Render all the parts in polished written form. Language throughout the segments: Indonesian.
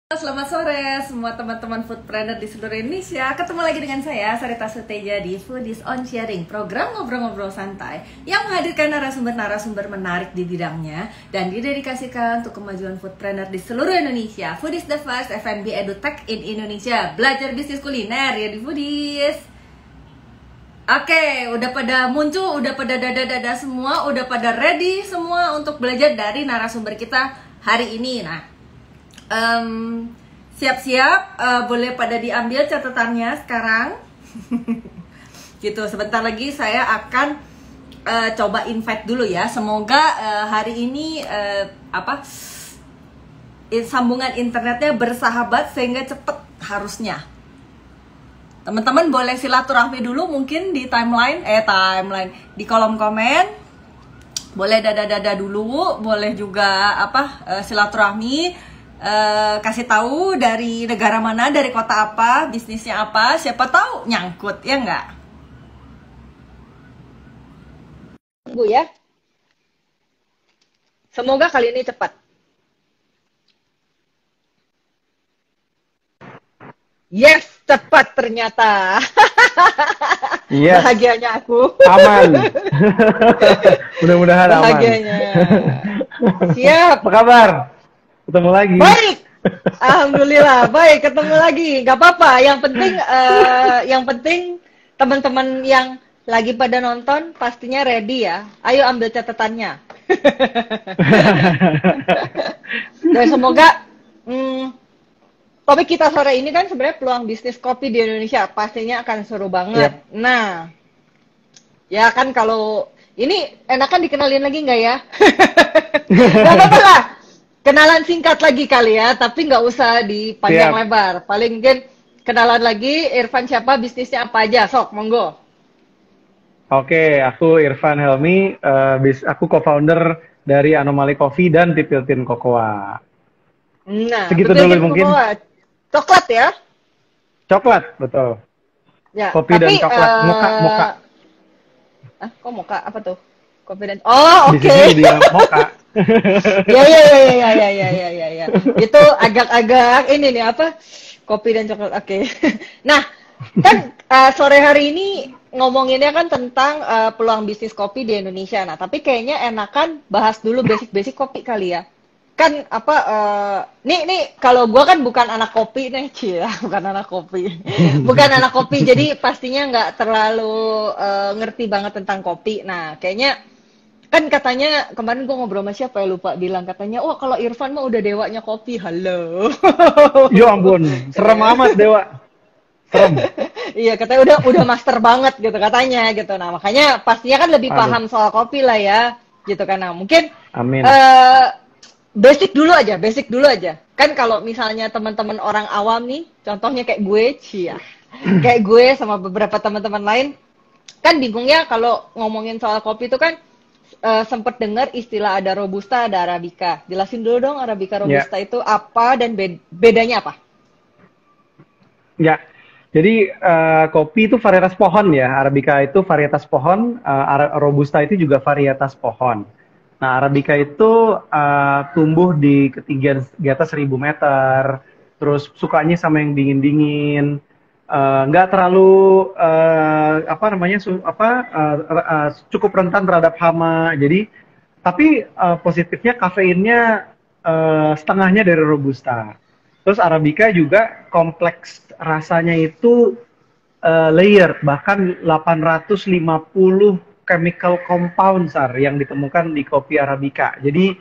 Selamat sore semua teman-teman foodpreneur di seluruh Indonesia. Ketemu lagi dengan saya, Sarita Suteja di Foodies on Sharing, program ngobrol-ngobrol santai yang menghadirkan narasumber-narasumber menarik di bidangnya dan didedikasikan untuk kemajuan foodpreneur di seluruh Indonesia. Foodies the first F&B edutech in Indonesia. Belajar bisnis kuliner ya di Foodies. Oke, udah pada muncul, udah pada dada-dada semua, udah pada ready semua untuk belajar dari narasumber kita hari ini. Nah, siap-siap, boleh pada diambil catatannya sekarang. Gitu, sebentar lagi saya akan coba invite dulu ya. Semoga hari ini sambungan internetnya bersahabat sehingga cepet harusnya. Teman-teman boleh silaturahmi dulu mungkin di timeline di kolom komen. Boleh dada-dada dulu, boleh juga silaturahmi. Kasih tahu dari negara mana, dari kota apa, bisnisnya apa, siapa tahu nyangkut, ya enggak? Bu ya, semoga kali ini cepat. Yes, cepat ternyata. Yes. Bahagianya aku. Aman. Mudah-mudahan aman. Bahagianya. Siap. Apa kabar? Ketemu lagi. Baik. Alhamdulillah, baik ketemu lagi. Gak apa-apa. Yang penting teman-teman yang lagi pada nonton pastinya ready ya. Ayo ambil catatannya. Dan semoga topik kita sore ini kan sebenarnya peluang bisnis kopi di Indonesia. Pastinya akan seru banget. Yep. Nah, ya kan kalau ini enakan dikenalin lagi nggak ya? Gak apa-apa lah. Kenalan singkat lagi kali ya, tapi nggak usah dipanjang lebar. Paling mungkin kenalan lagi, Irfan siapa, bisnisnya apa aja, sok, monggo. Oke, aku Irfan Helmi, aku co-founder dari Anomaly Coffee dan Pipiltin Cocoa. Nah, segitu dulu mungkin. Cocoa. Coklat ya? Coklat, betul. Ya, kopi tapi, dan coklat, moka. Kok moka? Apa tuh? Kopi dan... Oh, oke. Di sini dia moka. Ya. Itu agak-agak ini nih kopi dan coklat. Oke. Nah, kan sore hari ini ngomonginnya kan tentang peluang bisnis kopi di Indonesia. Nah, tapi kayaknya enakan bahas dulu basic-basic kopi kali ya. Kan nih kalau gua kan bukan anak kopi nih, bukan anak kopi. Bukan anak kopi, jadi pastinya nggak terlalu ngerti banget tentang kopi. Nah, kayaknya kan katanya kemarin gue ngobrol sama siapa ya lupa bilang katanya wah kalau Irfan mah udah dewanya kopi. Halo. Ya ampun, serem amat dewa. Serem. Iya, katanya udah master banget gitu katanya gitu. Nah, makanya pastinya kan lebih paham soal kopi lah ya gitu kan. Nah, mungkin amin. Basic dulu aja. Kan kalau misalnya teman-teman orang awam nih, contohnya kayak gue, kayak gue sama beberapa teman-teman lain kan bingungnya kalau ngomongin soal kopi itu kan sempat dengar istilah ada Robusta, ada Arabica. Jelasin dulu dong Arabica Robusta itu apa dan bedanya apa? Ya, jadi kopi itu varietas pohon ya. Arabica itu varietas pohon, Robusta itu juga varietas pohon. Nah, Arabica itu tumbuh di ketinggian di atas 1000 meter, terus sukanya sama yang dingin-dingin. Nggak terlalu cukup rentan terhadap hama. Jadi tapi positifnya kafeinnya setengahnya dari Robusta. Terus Arabica juga kompleks rasanya itu layered, bahkan 850 chemical compound yang ditemukan di kopi Arabica. Jadi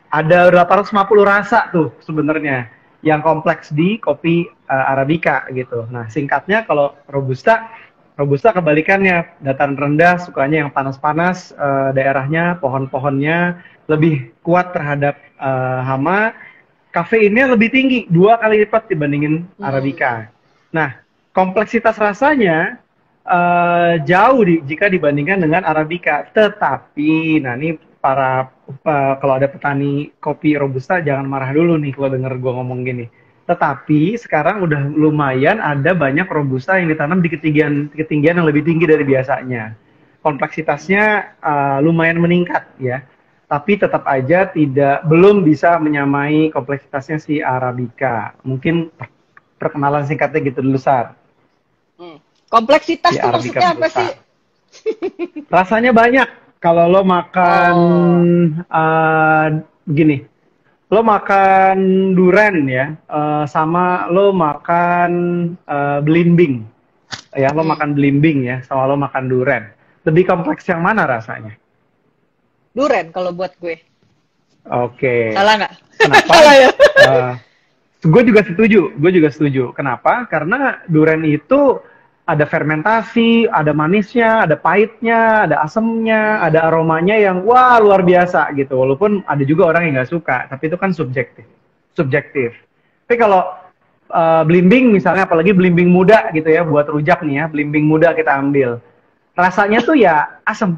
ada 850 rasa tuh sebenarnya yang kompleks di kopi Arabica gitu. Nah, singkatnya kalau Robusta kebalikannya, dataran rendah, sukanya yang panas-panas, daerahnya, pohon-pohonnya lebih kuat terhadap hama, kafeinnya lebih tinggi, 2 kali lipat dibandingin Arabica. Nah, kompleksitas rasanya jauh jika dibandingkan dengan Arabica. Tetapi, nah ini kalau ada petani kopi Robusta jangan marah dulu nih kalau denger gue ngomong gini. Tetapi sekarang udah lumayan ada banyak Robusta yang ditanam di ketinggian yang lebih tinggi dari biasanya. Kompleksitasnya lumayan meningkat ya. tapi tetap aja belum bisa menyamai kompleksitasnya si Arabica. Mungkin perkenalan singkatnya gitu dulu, Sar. Kompleksitas Si tuh Arabica maksudnya apa Robusta. sih? Rasanya banyak. Kalau lo makan gini, lo makan durian ya, sama lo makan belimbing, ya lo makan belimbing ya, sama lo makan durian. Lebih kompleks yang mana rasanya? Duren kalau buat gue. Oke. Salah nggak? Kenapa? Salah ya? Gue juga setuju. Kenapa? Karena durian itu ada fermentasi, ada manisnya, ada pahitnya, ada asemnya, ada aromanya yang wah luar biasa gitu. Walaupun ada juga orang yang nggak suka, tapi itu kan subjektif. Tapi kalau belimbing misalnya, apalagi belimbing muda gitu ya, buat rujak nih ya, belimbing muda kita ambil, rasanya tuh ya asem,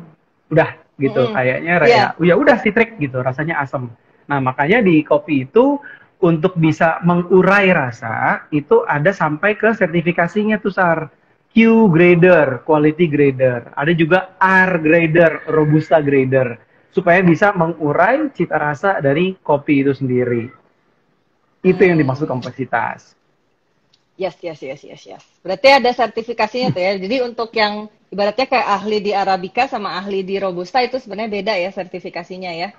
udah gitu, kayaknya ya udah citrik gitu, rasanya asem. Nah makanya di kopi itu untuk bisa mengurai rasa itu ada sampai ke sertifikasinya tuh, Sar. Q grader, quality grader, ada juga R grader, robusta grader, supaya bisa mengurai cita rasa dari kopi itu sendiri. Itu yang dimaksud kompleksitas. Yes. Berarti ada sertifikasinya tuh ya. Jadi untuk yang ibaratnya kayak ahli di Arabica sama ahli di Robusta itu sebenarnya beda ya sertifikasinya ya.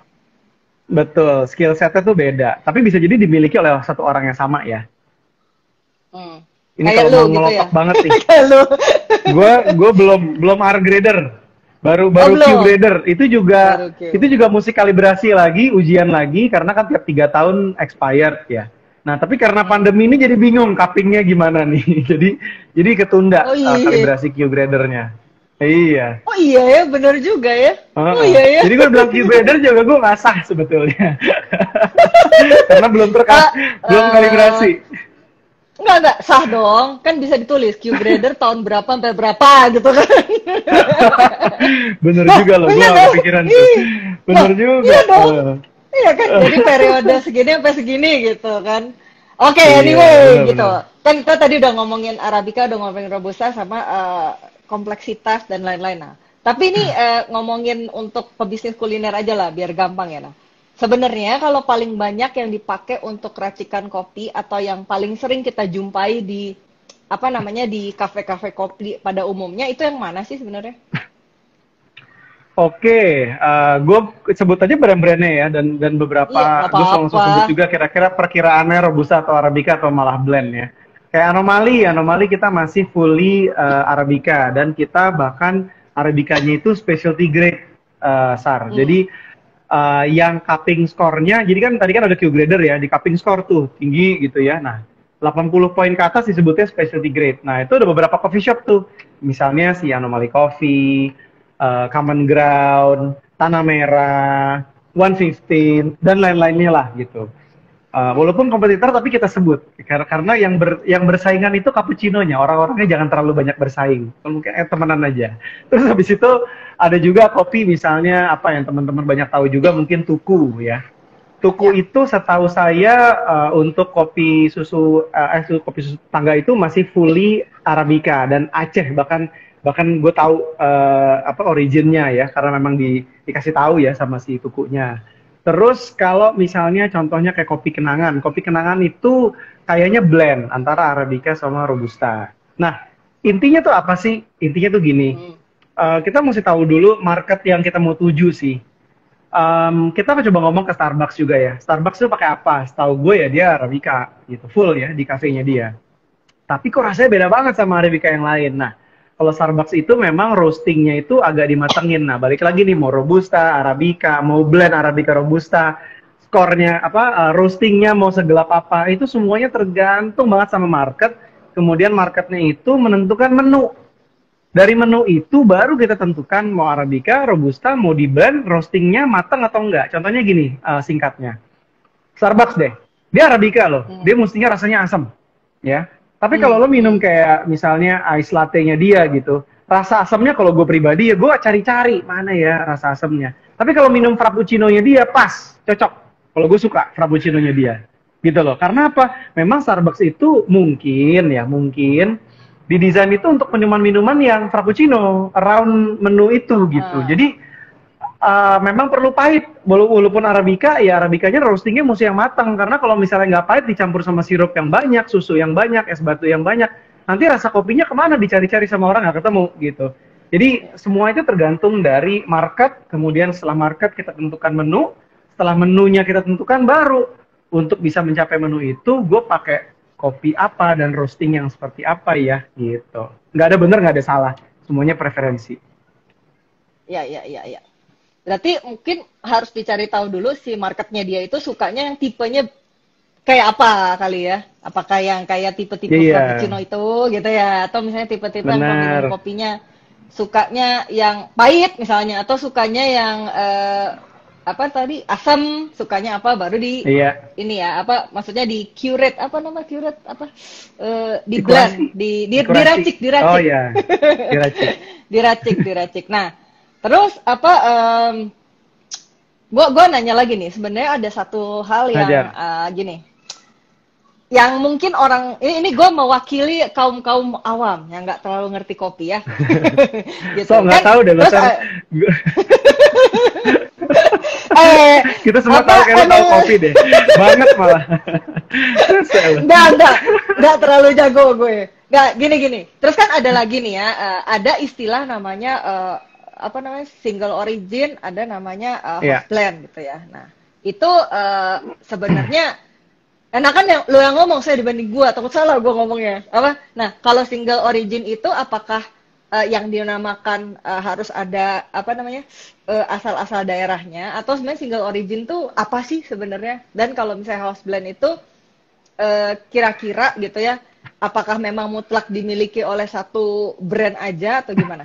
Betul, skill setnya tuh beda. Tapi bisa jadi dimiliki oleh satu orang yang sama ya. Ini kayak kalau lu ngelotok gitu ya? banget nih. Kayak lu. Gue belum R grader. Baru Q belum. grader. Itu Baru Q. juga mesti kalibrasi lagi, ujian lagi karena kan tiap 3 tahun expired ya. Nah, tapi karena pandemi ini jadi bingung cuppingnya gimana nih. jadi ketunda kalibrasi Q gradernya. Iya. Oh iya ya, benar juga ya. Oh iya ya. Jadi gue bilang Q grader juga gue nggak sah sebetulnya. Karena belum kalibrasi. Enggak, sah dong. Kan bisa ditulis Q grader tahun berapa sampai berapa gitu kan. Bener juga loh, gue gak kepikiran tuh. Bener juga. Iya dong. Iya kan, jadi periode segini sampai segini gitu kan. Oke, bener, anyway gitu. Kan kita tadi udah ngomongin Arabica, udah ngomongin Robusta sama kompleksitas dan lain-lain. Nah, tapi ini ngomongin untuk pebisnis kuliner aja lah, biar gampang ya. Nah, sebenarnya kalau paling banyak yang dipakai untuk racikan kopi atau yang paling sering kita jumpai di di kafe-kafe kopi pada umumnya itu yang mana sih sebenarnya? Oke, gue sebut aja brand-brandnya ya, dan beberapa gue langsung sebut juga kira-kira perkiraannya Robusta atau Arabica atau malah blend ya. Kayak Anomali kita masih fully Arabica, dan kita bahkan Arabicanya itu specialty grade, Sar. Jadi yang cupping score-nya, jadi kan tadi kan ada Q grader ya, di cupping score tuh tinggi gitu ya. Nah, 80 poin ke atas disebutnya specialty grade. Nah, itu ada beberapa coffee shop tuh. Misalnya si Anomaly Coffee, Common Ground, Tanah Merah, 115, dan lain-lainnya lah gitu. Walaupun kompetitor tapi kita sebut karena yang bersaingan itu cappuccino-nya, orang-orangnya jangan terlalu banyak bersaing, mungkin temenan aja. Terus habis itu ada juga kopi misalnya apa yang teman-teman banyak tahu juga mungkin Tuku ya. Tuku itu setahu saya untuk kopi susu tangga itu masih fully Arabica dan Aceh, bahkan gue tahu originnya ya karena memang dikasih tahu ya sama si Tukunya. Terus kalau misalnya contohnya kayak kopi kenangan itu kayaknya blend antara Arabica sama Robusta. Nah, intinya tuh apa sih? Intinya tuh gini, kita mesti tahu dulu market yang kita mau tuju sih. Kita coba ngomong ke Starbucks juga ya. Starbucks tuh pakai apa? Setahu gue ya dia Arabica gitu, full ya di kafenya dia. Tapi kok rasanya beda banget sama Arabica yang lain. Nah, kalau Starbucks itu memang roastingnya itu agak dimatengin. Nah, balik lagi nih, mau Robusta, Arabica, mau blend Arabica Robusta, skornya roastingnya mau segelap apa, itu semuanya tergantung banget sama market. Kemudian marketnya itu menentukan menu. Dari menu itu baru kita tentukan mau Arabica, Robusta, mau di blend, roastingnya matang atau enggak. Contohnya gini, singkatnya. Starbucks deh, dia Arabica loh, dia mestinya rasanya asam, ya. Tapi kalau lo minum kayak misalnya ice latte-nya dia gitu, rasa asamnya kalau gue pribadi ya gue cari-cari mana ya rasa asamnya. Tapi kalau minum frappuccino-nya dia pas, cocok. Kalau gue suka frappuccino-nya dia. Gitu loh. Karena apa? Memang Starbucks itu mungkin didesain itu untuk minuman-minuman yang frappuccino around menu itu gitu. Jadi memang perlu pahit. Walaupun Arabica, ya Arabicanya roastingnya mesti yang matang. Karena kalau misalnya nggak pahit dicampur sama sirup yang banyak, susu yang banyak, es batu yang banyak, nanti rasa kopinya kemana dicari-cari sama orang nggak ketemu gitu. Jadi semua itu tergantung dari market, kemudian setelah market kita tentukan menu, setelah menunya kita tentukan baru untuk bisa mencapai menu itu gue pakai kopi apa dan roasting yang seperti apa ya gitu. Nggak ada bener, nggak ada salah, semuanya preferensi. Ya, ya, ya, ya. Berarti mungkin harus dicari tahu dulu si marketnya dia itu sukanya yang tipenya kayak apa kali ya? Apakah yang kayak tipe-tipe frappuccino itu gitu ya? Atau misalnya tipe-tipe yang minum kopinya sukanya yang pahit misalnya, atau sukanya yang apa tadi asam, sukanya apa baru di ini ya, apa maksudnya di curate, apa nama curate apa di blend, diracik. Oh ya, diracik. Nah, terus apa gua nanya lagi nih, sebenarnya ada satu hal yang gini. Yang mungkin orang ini gue mewakili kaum awam yang nggak terlalu ngerti kopi ya. Gitu. So nggak tahu deh bahasa. Kita semua tahu kayak tahu kopi deh, banget malah. Nggak terlalu jago gue. Nggak gini. Terus kan ada lagi nih ya, ada istilah namanya apa namanya single origin, ada namanya house blend gitu ya. Nah itu sebenarnya enakan yang lo yang ngomong, saya dibanding gua, takut salah gua ngomongnya apa. Nah kalau single origin itu apakah yang dinamakan harus ada apa namanya asal-asal daerahnya, atau sebenarnya single origin tuh apa sih sebenarnya? Dan kalau misalnya house blend itu kira-kira gitu ya, apakah memang mutlak dimiliki oleh satu brand aja atau gimana?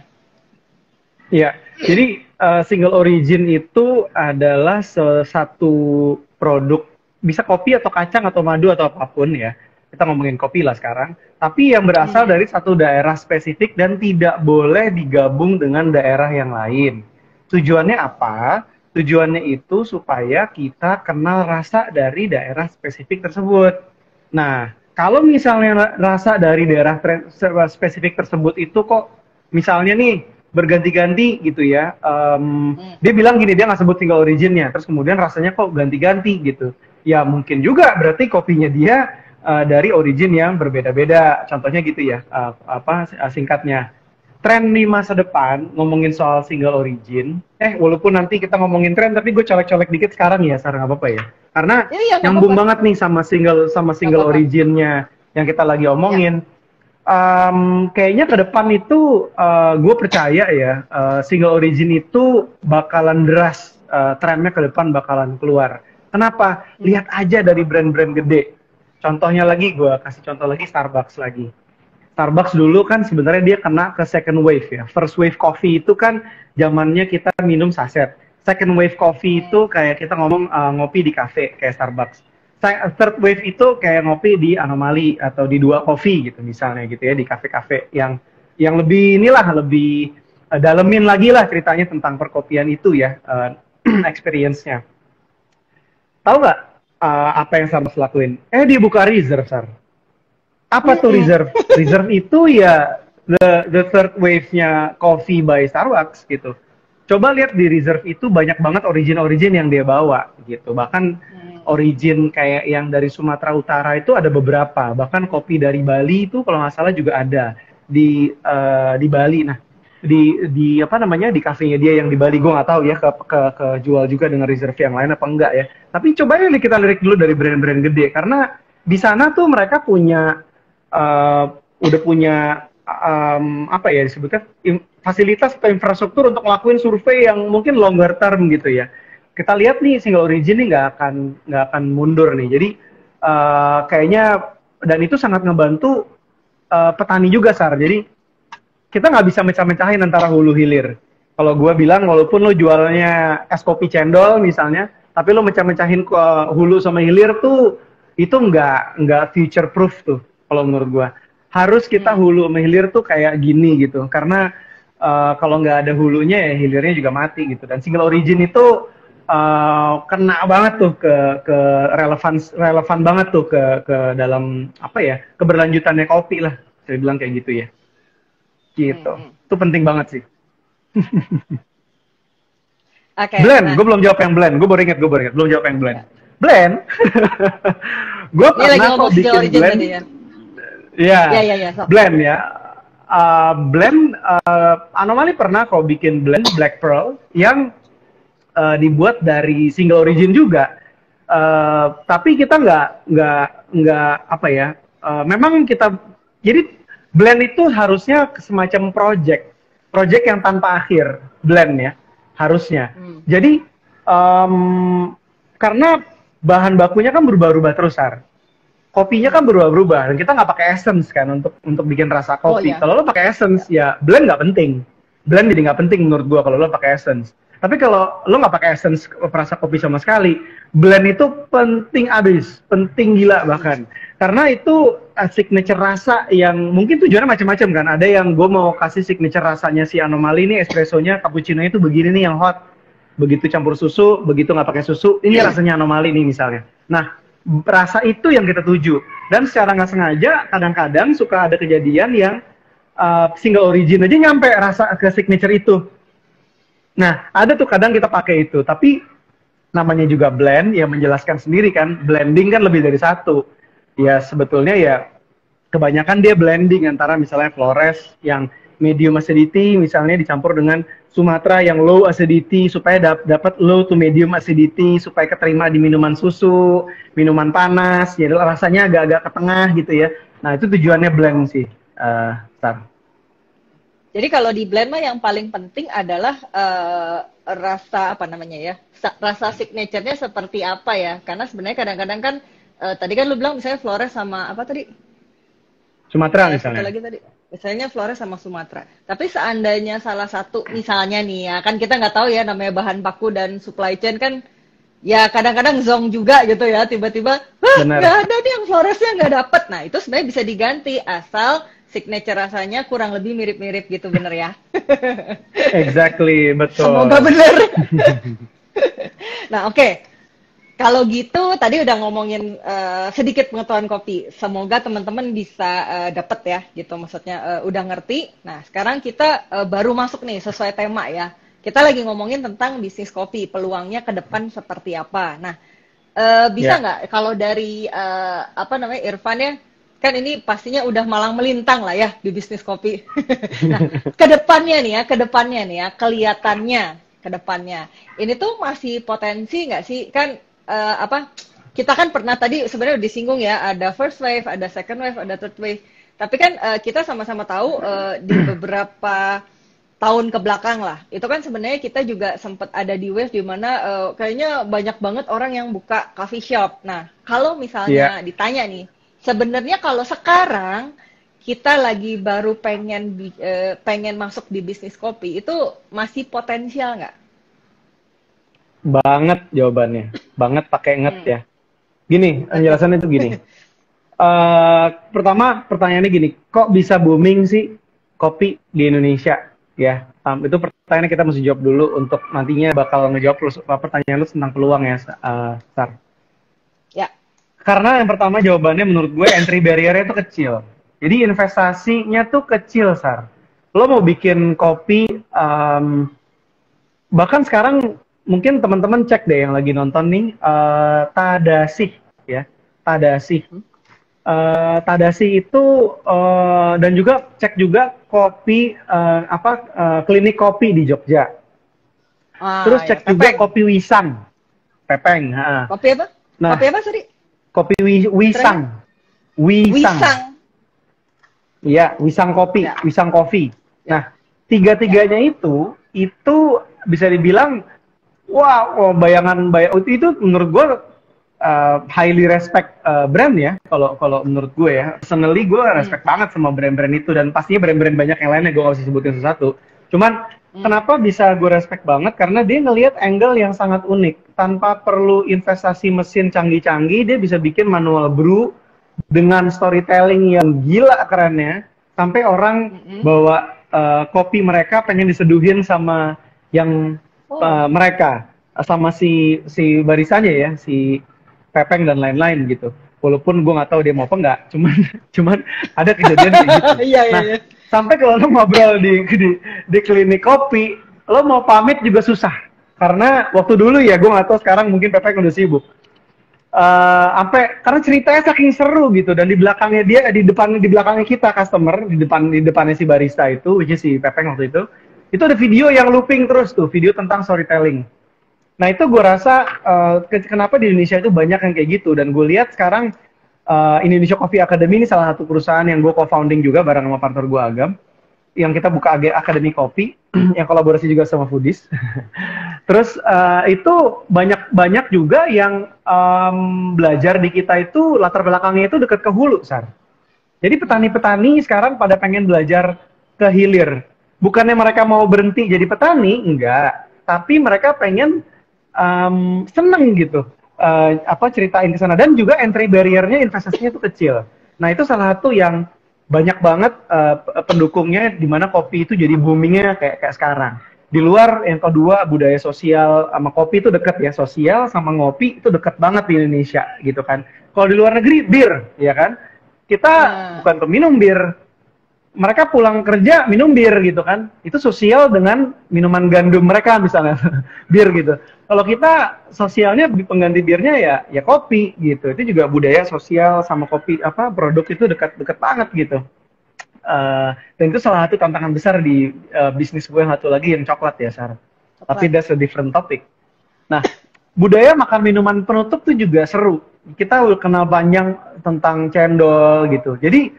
Ya, jadi single origin itu adalah satu produk, bisa kopi atau kacang atau madu atau apapun ya. Kita ngomongin kopi lah sekarang. Tapi yang berasal dari satu daerah spesifik dan tidak boleh digabung dengan daerah yang lain. Tujuannya apa? Tujuannya itu supaya kita kenal rasa dari daerah spesifik tersebut. Nah, kalau misalnya rasa dari daerah spesifik tersebut itu kok misalnya nih berganti-ganti gitu ya. Dia bilang gini, dia nggak sebut single originnya, terus kemudian rasanya kok ganti-ganti gitu. Ya mungkin juga berarti kopinya dia dari origin yang berbeda-beda. Contohnya gitu ya, singkatnya. Tren di masa depan ngomongin soal single origin. Walaupun nanti kita ngomongin tren, tapi gue colek-colek dikit sekarang ya, sekarang nggak apa-apa ya. Karena nyambung banget nih sama single originnya yang kita lagi omongin. Kayaknya ke depan itu gue percaya ya, single origin itu bakalan deras, trennya ke depan bakalan keluar. Kenapa? Lihat aja dari brand-brand gede. Contohnya lagi, gue kasih contoh lagi Starbucks lagi. Starbucks dulu kan sebenarnya dia kena ke second wave ya. First wave coffee itu kan zamannya kita minum saset. Second wave coffee itu kayak kita ngomong ngopi di cafe kayak Starbucks. Third wave itu kayak ngopi di Anomaly atau di Dua Coffee gitu misalnya gitu ya, di kafe-kafe yang lebih lebih dalemin lagi lah ceritanya tentang perkopian itu ya, experience-nya. Tahu nggak apa yang Starbucks lakuin? Dia buka reserve, Sar. Apa tuh reserve? Reserve itu ya the third wave-nya coffee by Starbucks gitu. Coba lihat di reserve itu banyak banget origin yang dia bawa gitu. Bahkan origin kayak yang dari Sumatera Utara itu ada beberapa. Bahkan kopi dari Bali itu kalau nggak salah juga ada di Bali. Nah, di apa namanya, di kafenya dia yang di Bali, gue nggak tahu ya ke jual juga dengan reserve yang lain apa enggak ya. Tapi coba ya kita lirik dulu dari brand-brand gede, karena di sana tuh mereka punya udah punya apa ya disebutnya fasilitas atau infrastruktur untuk ngelakuin survei yang mungkin longer term gitu ya. Kita lihat nih single origin nih nggak akan mundur nih. Jadi kayaknya, dan itu sangat ngebantu petani juga, Sar. Jadi kita nggak bisa mecah-mecahin antara hulu hilir. Kalau gue bilang, walaupun lo jualnya es kopi cendol misalnya, tapi lo mecah-mecahin ke hulu sama hilir tuh, itu nggak future proof tuh. Kalau menurut gue, harus kita hulu sama hilir tuh kayak gini gitu. Karena kalau nggak ada hulunya ya hilirnya juga mati gitu. Dan single origin itu kena banget tuh ke relevan banget tuh ke dalam apa ya, keberlanjutannya kopi lah. Saya bilang kayak gitu ya. Gitu. Itu penting banget sih. Oke. Blend, Nah, gue belum jawab yang blend. Gue baru ingat, belum jawab yang blend. Blend, gue ini lagi pernah kok ngomong skill bikin origin blend. tadi ya. Iya, Ya. So. blend ya. Blend, Anomali pernah kok bikin blend Black Pearl yang dibuat dari single origin juga. Tapi kita nggak apa ya? Memang kita jadi blend itu harusnya semacam project yang tanpa akhir, blend ya harusnya. Jadi karena bahan bakunya kan berubah-ubah terus, Sar. Kopinya kan berubah-ubah dan kita nggak pakai essence kan untuk bikin rasa kopi. Iya. Kalau lo pakai essence ya blend nggak penting. Blend jadi nggak penting menurut gua kalau lo pakai essence. Tapi kalau lo nggak pakai essence rasa kopi sama sekali, blend itu penting abis, penting gila bahkan. Karena itu signature rasa yang mungkin tujuannya macam-macam kan. Ada yang gue mau kasih signature rasanya si Anomali ini, espressonya, cappuccino itu begini nih yang hot. Begitu campur susu, begitu nggak pakai susu, ini rasanya Anomali nih misalnya. Nah, rasa itu yang kita tuju. Dan secara nggak sengaja, kadang-kadang suka ada kejadian yang single origin aja nyampe rasa ke signature itu. Nah, ada tuh kadang kita pakai itu. Tapi namanya juga blend, ya menjelaskan sendiri kan. Blending kan lebih dari satu. Ya sebetulnya ya kebanyakan dia blending antara misalnya Flores yang medium acidity misalnya dicampur dengan Sumatra yang low acidity supaya dapat low to medium acidity supaya keterima di minuman susu, minuman panas, jadi rasanya agak-agak ke tengah gitu ya. Nah itu tujuannya blend sih, Sar. Jadi kalau di blend mah yang paling penting adalah rasa apa namanya ya, rasa signature-nya seperti apa ya? Karena sebenarnya kadang-kadang kan tadi kan lu bilang misalnya Flores sama apa tadi? Sumatera misalnya. Satu lagi tadi. Misalnya Flores sama Sumatera. Tapi seandainya salah satu, misalnya nih ya, kan kita nggak tahu ya namanya bahan baku dan supply chain kan, ya kadang-kadang zong juga gitu ya, tiba-tiba, nggak ada nih yang Floresnya nggak dapet. Nah itu sebenarnya bisa diganti asal signature rasanya kurang lebih mirip-mirip gitu, bener ya? Exactly, betul. Semoga bener. Nah oke. Kalau gitu, tadi udah ngomongin sedikit pengetahuan kopi. Semoga teman-teman bisa dapet ya, gitu. Maksudnya udah ngerti. Nah, sekarang kita baru masuk nih sesuai tema ya. Kita lagi ngomongin tentang bisnis kopi, peluangnya ke depan seperti apa. Nah, bisa nggak kalau dari apa namanya Irfan ya, kan ini pastinya udah malang melintang lah ya di bisnis kopi. Nah, ke depannya nih ya, kelihatannya ke depannya. Ini tuh masih potensi nggak sih? Kan apa kita kan pernah tadi sebenarnya disinggung ya, ada first wave, ada second wave, ada third wave. Tapi kan kita sama-sama tahu di beberapa tahun ke belakang lah, itu kan sebenarnya kita juga sempat ada di wave di mana kayaknya banyak banget orang yang buka coffee shop. Nah, kalau misalnya ditanya nih, sebenarnya kalau sekarang kita lagi baru pengen masuk di bisnis kopi, itu masih potensial nggak? Banget jawabannya, banget pakai nget ya. Gini, penjelasannya itu gini. Pertama pertanyaannya gini, kok bisa booming sih kopi di Indonesia? Ya, itu pertanyaannya kita mesti jawab dulu untuk nantinya bakal ngejawab pertanyaan lu tentang peluang ya, Sar. Ya. Karena yang pertama jawabannya menurut gue entry barrier-nya itu kecil. Jadi investasinya tuh kecil, Sar. Lo mau bikin kopi, bahkan sekarang mungkin teman-teman cek deh yang lagi nonton nih, Tadasih ya, Tadasih. Tadasih itu dan juga cek juga kopi klinik kopi di Jogja. Terus cek juga kopi Wisang, Pepeng. Kopi apa? Nah, kopi apa sorry? Kopi Wisang. Wisang. Iya, Wisang kopi, ya. Wisang kopi. Nah, tiga-tiganya itu bisa dibilang wow, bayangan itu menurut gue highly respect brand ya. Kalau menurut gue ya, personally gue respect banget sama brand-brand itu dan pastinya brand-brand banyak yang lainnya gue gak usah sebutin satu-satu. Cuman kenapa bisa gue respect banget? Karena dia ngelihat angle yang sangat unik. Tanpa perlu investasi mesin canggih-canggih, dia bisa bikin manual brew dengan storytelling yang gila kerennya. Sampai orang bawa kopi mereka pengen diseduhin sama yang mereka sama si barisannya ya, si Pepeng dan lain-lain gitu. Walaupun gue nggak tahu dia mau apa nggak, cuman ada kejadian kayak gitu. Nah, sampai kalau lo ngobrol di klinik kopi, lo mau pamit juga susah. Karena waktu dulu ya, gue nggak tahu sekarang mungkin Pepek udah sibuk. Karena ceritanya saking seru gitu, dan di belakangnya dia, di belakangnya kita customer, di depannya si barista itu, which is si Pepek waktu itu ada video yang looping terus tuh, video tentang storytelling. Nah itu gue rasa kenapa di Indonesia itu banyak yang kayak gitu, dan gue lihat sekarang Indonesia Coffee Academy ini salah satu perusahaan yang gue co-founding juga bareng sama partner gue Agam, yang kita buka Akademi Kopi, yang kolaborasi juga sama Foodies. Terus itu banyak juga yang belajar di kita itu latar belakangnya itu dekat ke hulu, Sar. Jadi petani-petani sekarang pada pengen belajar ke hilir. Bukannya mereka mau berhenti jadi petani, enggak. Tapi mereka pengen seneng gitu. Ceritain ke sana. Dan juga entry barrier-nya, investasinya itu kecil. Nah itu salah satu yang banyak banget pendukungnya, di mana kopi itu jadi boomingnya kayak sekarang. Di luar, yang kedua, budaya sosial sama kopi itu deket ya, sosial sama ngopi itu deket banget di Indonesia gitu kan. Kalau di luar negeri, bir, ya kan, kita bukan peminum bir, mereka pulang kerja minum bir gitu kan, itu sosial dengan minuman gandum mereka misalnya, bir gitu. Kalau kita sosialnya pengganti birnya ya kopi gitu, itu juga budaya sosial sama kopi, produk itu dekat banget gitu. Dan itu salah satu tantangan besar di bisnis gue yang satu lagi yang coklat ya, Sarah. Tapi that's a different topic. Nah, budaya makan minuman penutup tuh juga seru. Kita kenal panjang tentang cendol gitu. Jadi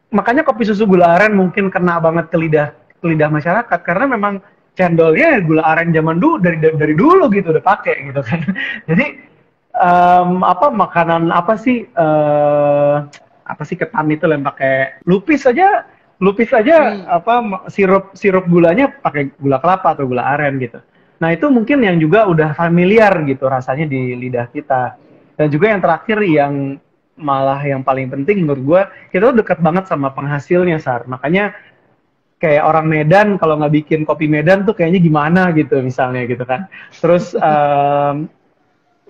makanya kopi susu gula aren mungkin kena banget ke lidah masyarakat, karena memang cendolnya gula aren zaman dulu dari dulu gitu udah pakai gitu kan. Jadi makanan apa sih ketan itu yang pakai lupis aja sirup gulanya pakai gula kelapa atau gula aren gitu. Nah itu mungkin yang juga udah familiar gitu rasanya di lidah kita. Dan juga yang terakhir yang malah yang paling penting menurut gue, kita tuh dekat banget sama penghasilnya, Sar. Makanya kayak orang Medan kalau nggak bikin kopi Medan tuh kayaknya gimana gitu misalnya gitu kan. Terus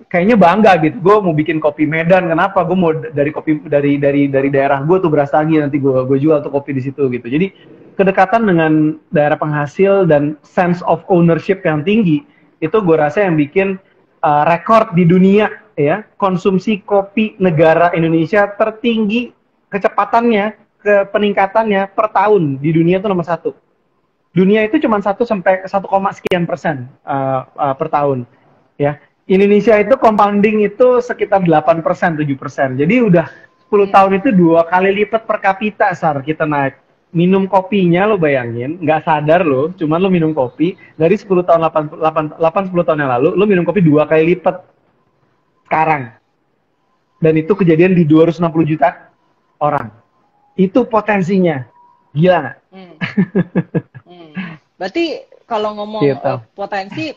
kayaknya bangga gitu, gue mau bikin kopi Medan, kenapa? Gue mau dari daerah gue tuh beras lagi, nanti gue jual tuh kopi di situ gitu. Jadi kedekatan dengan daerah penghasil dan sense of ownership yang tinggi itu gue rasa yang bikin rekor di dunia ya, konsumsi kopi negara Indonesia tertinggi kecepatannya, peningkatannya per tahun di dunia itu nomor 1. Dunia itu cuma 1 sampai 1, sekian persen per tahun ya. Indonesia itu compounding itu sekitar 8%, 7%. Jadi udah 10 tahun itu 2 kali lipat per kapita, Sar, kita naik. Minum kopinya lo bayangin, nggak sadar lo, cuman lo minum kopi, dari 10 tahun, 10 tahun yang lalu, lo minum kopi 2 kali lipat sekarang. Dan itu kejadian di 260 juta orang. Itu potensinya. Gila nggak? Berarti kalau ngomong gitu. Potensi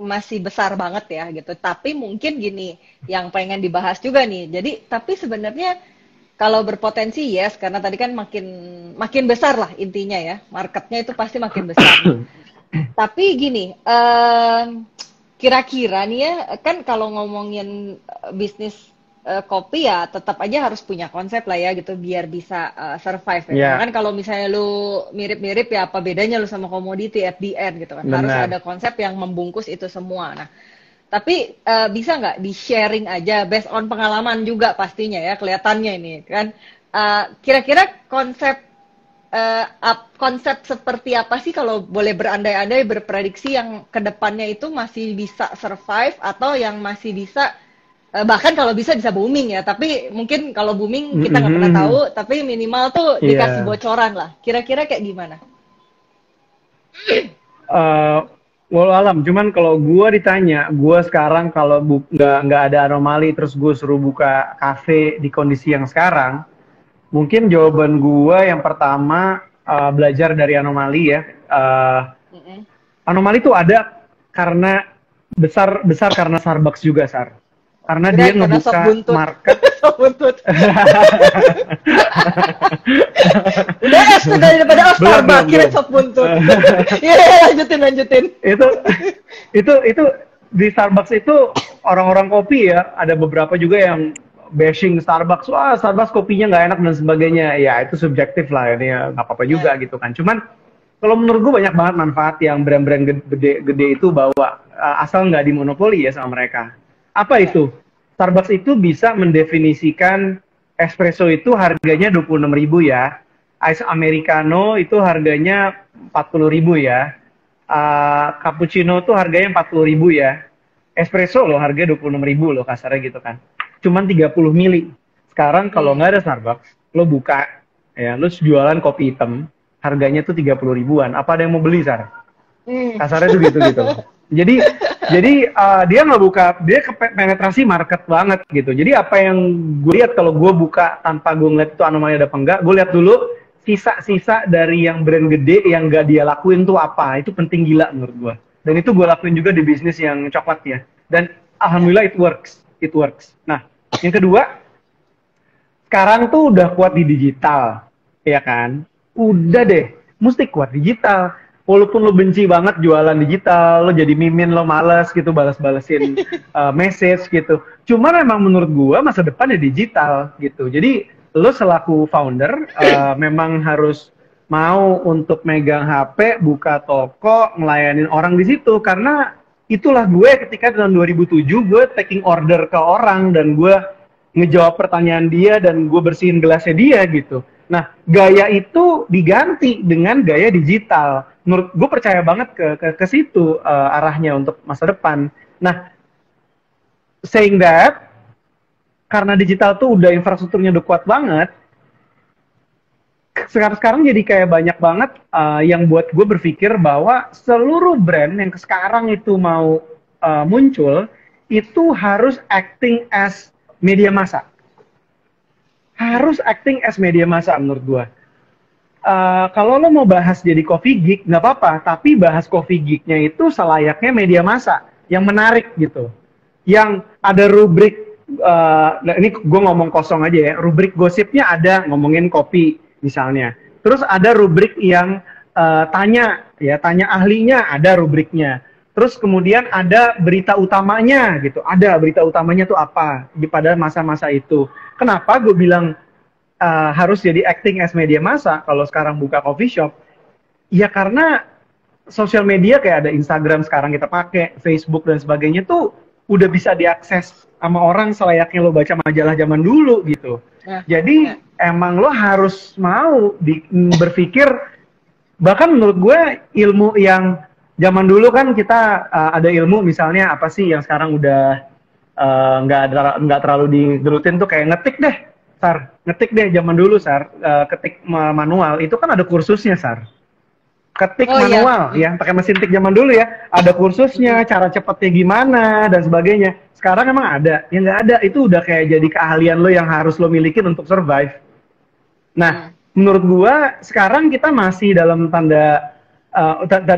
masih besar banget ya gitu. Tapi mungkin gini, yang pengen dibahas juga nih. Jadi, tapi sebenarnya kalau berpotensi yes, karena tadi kan makin besar lah intinya ya. Marketnya itu pasti makin besar. Tapi gini, kira-kira nih ya, kan kalau ngomongin bisnis kopi ya tetap aja harus punya konsep lah ya gitu biar bisa survive ya. Yeah. Kan kalau misalnya lu mirip-mirip ya apa bedanya lu sama komoditi at the end gitu kan. Benar. Harus ada konsep yang membungkus itu semua. Nah, tapi bisa nggak di sharing aja based on pengalaman juga pastinya ya kelihatannya ini kan. Kira-kira konsep seperti apa sih kalau boleh berandai-andai berprediksi yang kedepannya itu masih bisa survive atau yang masih bisa bahkan kalau bisa booming ya, tapi mungkin kalau booming kita nggak pernah tahu, tapi minimal tuh dikasih bocoran lah. Kira-kira kayak gimana? Walau alam, cuman kalau gue ditanya, gue sekarang kalau nggak ada anomali terus gue suruh buka kafe di kondisi yang sekarang, mungkin jawaban gue yang pertama belajar dari anomali ya. Anomali itu ada karena besar karena Starbucks juga, Sar. Karena dia ngebuka market. Sop buntut. Udah es udah daripada Starbucks kira sop buntut. Iya, lanjutin. Itu di Starbucks itu orang-orang kopi ya, ada beberapa juga yang bashing Starbucks. Wah, Starbucks kopinya nggak enak dan sebagainya. Ya, itu subjektif lah ini ya, nggak apa-apa juga gitu kan. Cuman Kalau menurut gue banyak banget manfaat yang brand-brand gede itu bawa, asal nggak dimonopoli ya sama mereka. Apa itu? Starbucks itu bisa mendefinisikan espresso itu harganya 26.000 ya. Ice Americano itu harganya 40.000 ya. Cappuccino tuh harganya 40.000 ya. Espresso loh harganya 26.000 loh kasarnya gitu kan. Cuman 30 mili. Sekarang kalau nggak ada Starbucks, lo buka ya, lo jualan kopi hitam, harganya tuh 30 ribuan. Apa ada yang mau beli, Sar? Kasarnya tuh gitu-gitu. Jadi dia nggak buka, dia penetrasi market banget gitu. Jadi apa yang gue lihat kalau gue buka tanpa gue ngeliat itu anomali ada apa enggak, gue lihat dulu sisa-sisa dari yang brand gede yang gak dia lakuin tuh apa. Itu penting gila menurut gue. Dan itu gue lakuin juga di bisnis yang coklat ya. Dan alhamdulillah it works. Nah, yang kedua, sekarang tuh udah kuat di digital, ya kan? Udah deh, mesti kuat digital. Walaupun lo benci banget jualan digital, lo jadi mimin, lo males gitu, balas-balesin message gitu. Cuman emang menurut gua masa depan ya digital gitu. Jadi lo selaku founder memang harus mau untuk megang HP, buka toko, ngelayanin orang di situ. Karena itulah gue ketika tahun 2007 gue taking order ke orang dan gue ngejawab pertanyaan dia dan gue bersihin gelasnya dia gitu. Nah, gaya itu diganti dengan gaya digital. Menurut gue percaya banget ke situ arahnya untuk masa depan. Nah, saying that, karena digital tuh udah infrastrukturnya udah kuat banget, sekarang jadi kayak banyak banget yang buat gue berpikir bahwa seluruh brand yang sekarang itu mau muncul, itu harus acting as media massa. Harus acting as media massa menurut gue. Kalau lo mau bahas jadi coffee geek, nggak apa-apa. Tapi bahas coffee geeknya itu selayaknya media massa. Yang menarik gitu. Yang ada rubrik, ini gue ngomong kosong aja ya. Rubrik gosipnya ada ngomongin kopi misalnya. Terus ada rubrik yang tanya ahlinya, ada rubriknya. Terus kemudian ada berita utamanya gitu. Ada berita utamanya tuh apa pada masa-masa itu. Kenapa gue bilang harus jadi acting as media massa kalau sekarang buka coffee shop? Ya karena sosial media kayak ada Instagram sekarang kita pakai, Facebook dan sebagainya tuh udah bisa diakses sama orang selayaknya lo baca majalah zaman dulu gitu. Jadi emang lo harus mau berpikir, bahkan menurut gue ilmu yang zaman dulu kan kita ada ilmu misalnya apa sih yang sekarang udah nggak terlalu digelutin tuh kayak ngetik deh, Sar. Ngetik deh zaman dulu, Sar. Ketik manual itu kan ada kursusnya, Sar. Ketik manual ya, pakai mesin tik zaman dulu ya. Ada kursusnya, cara cepetnya gimana dan sebagainya. Sekarang emang ada, ya nggak ada. Itu udah kayak jadi keahlian lo yang harus lo milikin untuk survive. Nah, menurut gua sekarang kita masih dalam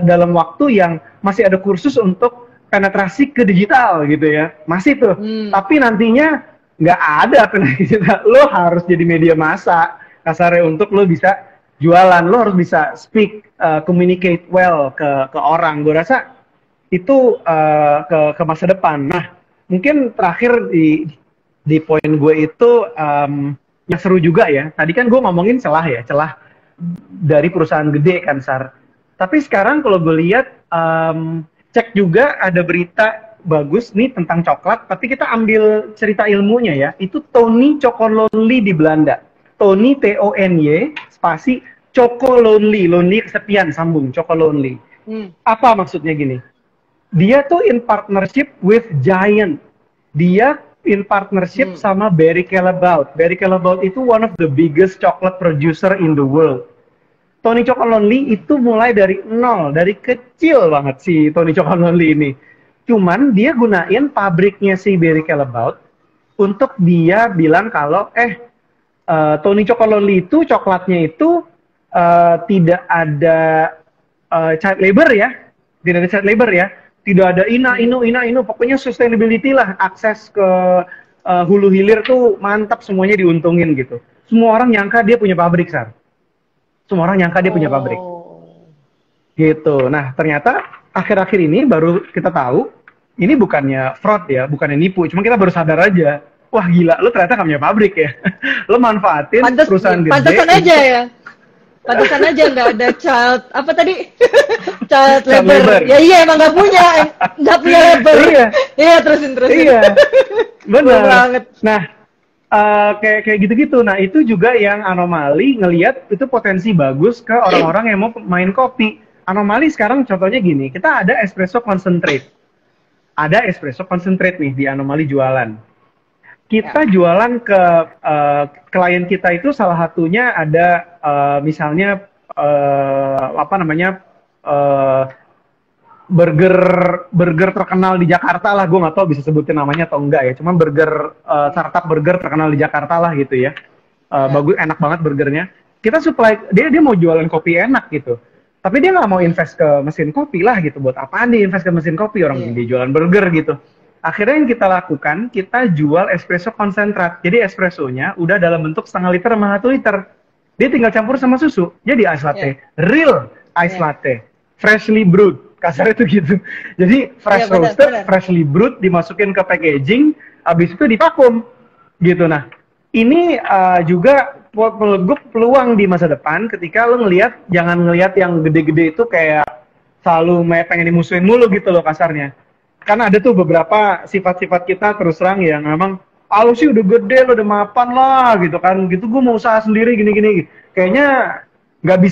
dalam waktu yang masih ada kursus untuk penetrasi ke digital gitu ya, masih tuh. Tapi nantinya nggak ada penetrasi digital, lo harus jadi media massa kasarnya untuk lo bisa jualan, lo harus bisa speak, communicate well ke orang. Gue rasa itu ke masa depan. Nah, mungkin terakhir di poin gue itu yang seru juga ya. Tadi kan gue ngomongin celah dari perusahaan gede kan, Sar. Tapi sekarang kalau gue lihat, cek juga ada berita bagus nih tentang coklat, tapi kita ambil cerita ilmunya ya. Itu Tony Chocolonely di Belanda. Tony T-O-N-Y spasi Chocolonely, lonely kesepian sambung Chocolonely. Apa maksudnya gini? Dia tuh in partnership with Giant. Dia in partnership sama Barry Callebaut. Barry Callebaut itu one of the biggest chocolate producer in the world. Tony Chocolonely itu mulai dari nol, dari kecil banget si Tony Chocolonely ini. Cuman dia gunain pabriknya si Barry Callebaut untuk dia bilang kalau Tony Chocolonely itu coklatnya itu tidak ada child labor ya, tidak ada inu, pokoknya sustainability lah, akses ke hulu hilir tuh mantap, semuanya diuntungin gitu. Semua orang nyangka dia punya pabrik, Sar. Semua orang nyangka dia punya pabrik. Gitu. Nah, ternyata akhir-akhir ini baru kita tahu, ini bukannya fraud ya, bukannya nipu, cuma kita baru sadar aja. Wah gila, lo ternyata gak punya pabrik ya. Lo manfaatin perusahaan gede. Pantesan aja ya. Pantesan aja nggak ada child apa tadi? Child Child labor. labor. Ya iya emang nggak punya labor. Iya. Iya terusin. Iya, benar. Banget. Nah, kayak gitu-gitu. Nah, itu juga yang Anomali ngelihat itu potensi bagus ke orang-orang yang mau main kopi. Anomali sekarang contohnya gini, kita ada espresso concentrate. Ada espresso concentrate nih di Anomali jualan. Kita jualan ke klien kita itu salah satunya ada misalnya apa namanya burger terkenal di Jakarta lah, gue nggak tahu bisa sebutin namanya atau enggak ya, cuma burger startup burger terkenal di Jakarta lah gitu ya, bagus, enak banget burgernya. Kita supply, dia mau jualan kopi enak gitu, tapi dia nggak mau invest ke mesin kopi lah gitu. Buat apaan dia invest ke mesin kopi, orang dia jualan burger gitu. Akhirnya yang kita lakukan, kita jual espresso konsentrat. Jadi espressonya udah dalam bentuk 0,5 liter sama 1 liter. Dia tinggal campur sama susu, jadi ice latte, real ice latte, freshly brewed. Kasar itu gitu. Jadi fresh roasted, freshly brewed, dimasukin ke packaging, habis itu divakum gitu. Nah, ini juga peluang di masa depan ketika lo ngelihat, jangan ngelihat yang gede-gede itu kayak selalu pengen dimusuhin mulu gitu loh kasarnya. Karena ada tuh beberapa sifat-sifat kita terus terang yang memang lu sih udah gede, lo udah mapan lah gitu kan, gitu gue mau usaha sendiri gini-gini. Kayaknya nggak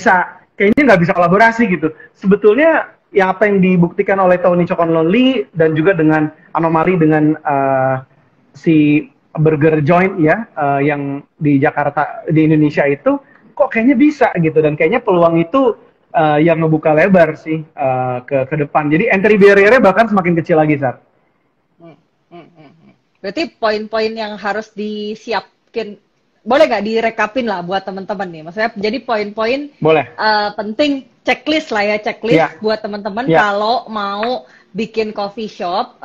bisa kolaborasi gitu. Sebetulnya yang apa yang dibuktikan oleh Tony Chokonlonely dan juga dengan Anomali dengan si burger joint ya yang di Jakarta di Indonesia itu kok kayaknya bisa gitu, dan kayaknya peluang itu yang ngebuka lebar sih ke depan. Jadi entry barrier-nya bahkan semakin kecil lagi, Sar. Berarti poin-poin yang harus disiapkan, boleh nggak direkapin lah buat teman-teman nih? Maksudnya jadi poin-poin penting, checklist lah ya, checklist buat teman-teman kalau mau bikin coffee shop,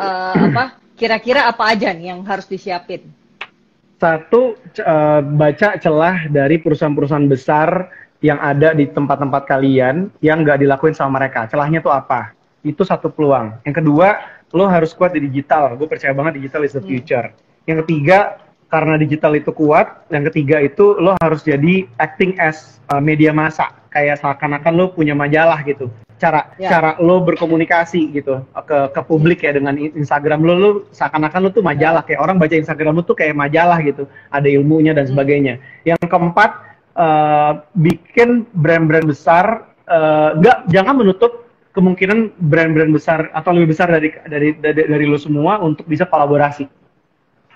kira-kira apa aja nih yang harus disiapin? Satu, baca celah dari perusahaan-perusahaan besar yang ada di tempat-tempat kalian yang nggak dilakuin sama mereka. Celahnya tuh apa? Itu satu peluang. Yang kedua, lo harus kuat di digital. Gue percaya banget digital is the future. Yang ketiga, karena digital itu kuat. Yang ketiga itu lo harus jadi acting as media massa. Kayak seakan-akan lo punya majalah gitu. Cara lo berkomunikasi gitu ke publik ya dengan Instagram lo seakan-akan lo tuh majalah. Kayak orang baca Instagram lo tuh kayak majalah gitu. Ada ilmunya dan sebagainya. Yang keempat, bikin brand-brand besar. Jangan menutup kemungkinan brand-brand besar atau lebih besar dari lo semua untuk bisa kolaborasi.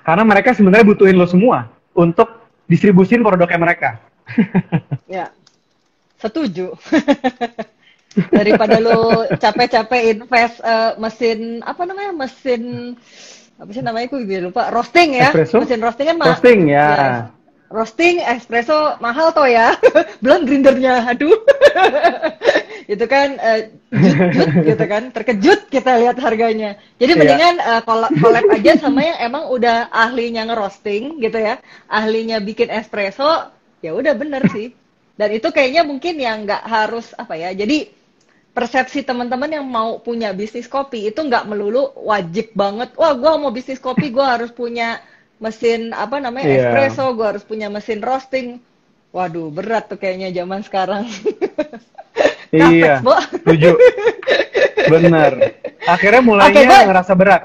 Karena mereka sebenarnya butuhin lo semua untuk distribusin produknya mereka. Ya, setuju. Daripada lo capek-capek invest mesin apa sih namanya, aku lupa, roasting ya. Espresso? Mesin roasting kan roasting ya. Roasting espresso mahal toh ya. Belum grindernya, aduh. Itu kan jut gitu kan, terkejut kita lihat harganya. Jadi mendingan collab aja sama yang emang udah ahlinya ngerosting gitu ya, ahlinya bikin espresso, ya udah bener sih. Dan itu kayaknya mungkin yang nggak harus jadi persepsi teman-teman yang mau punya bisnis kopi itu nggak melulu wajib banget, wah gue mau bisnis kopi gue harus punya mesin espresso, gue harus punya mesin roasting. Waduh, berat tuh kayaknya zaman sekarang. Iya, setuju. Bener. Akhirnya mulainya ngerasa berat.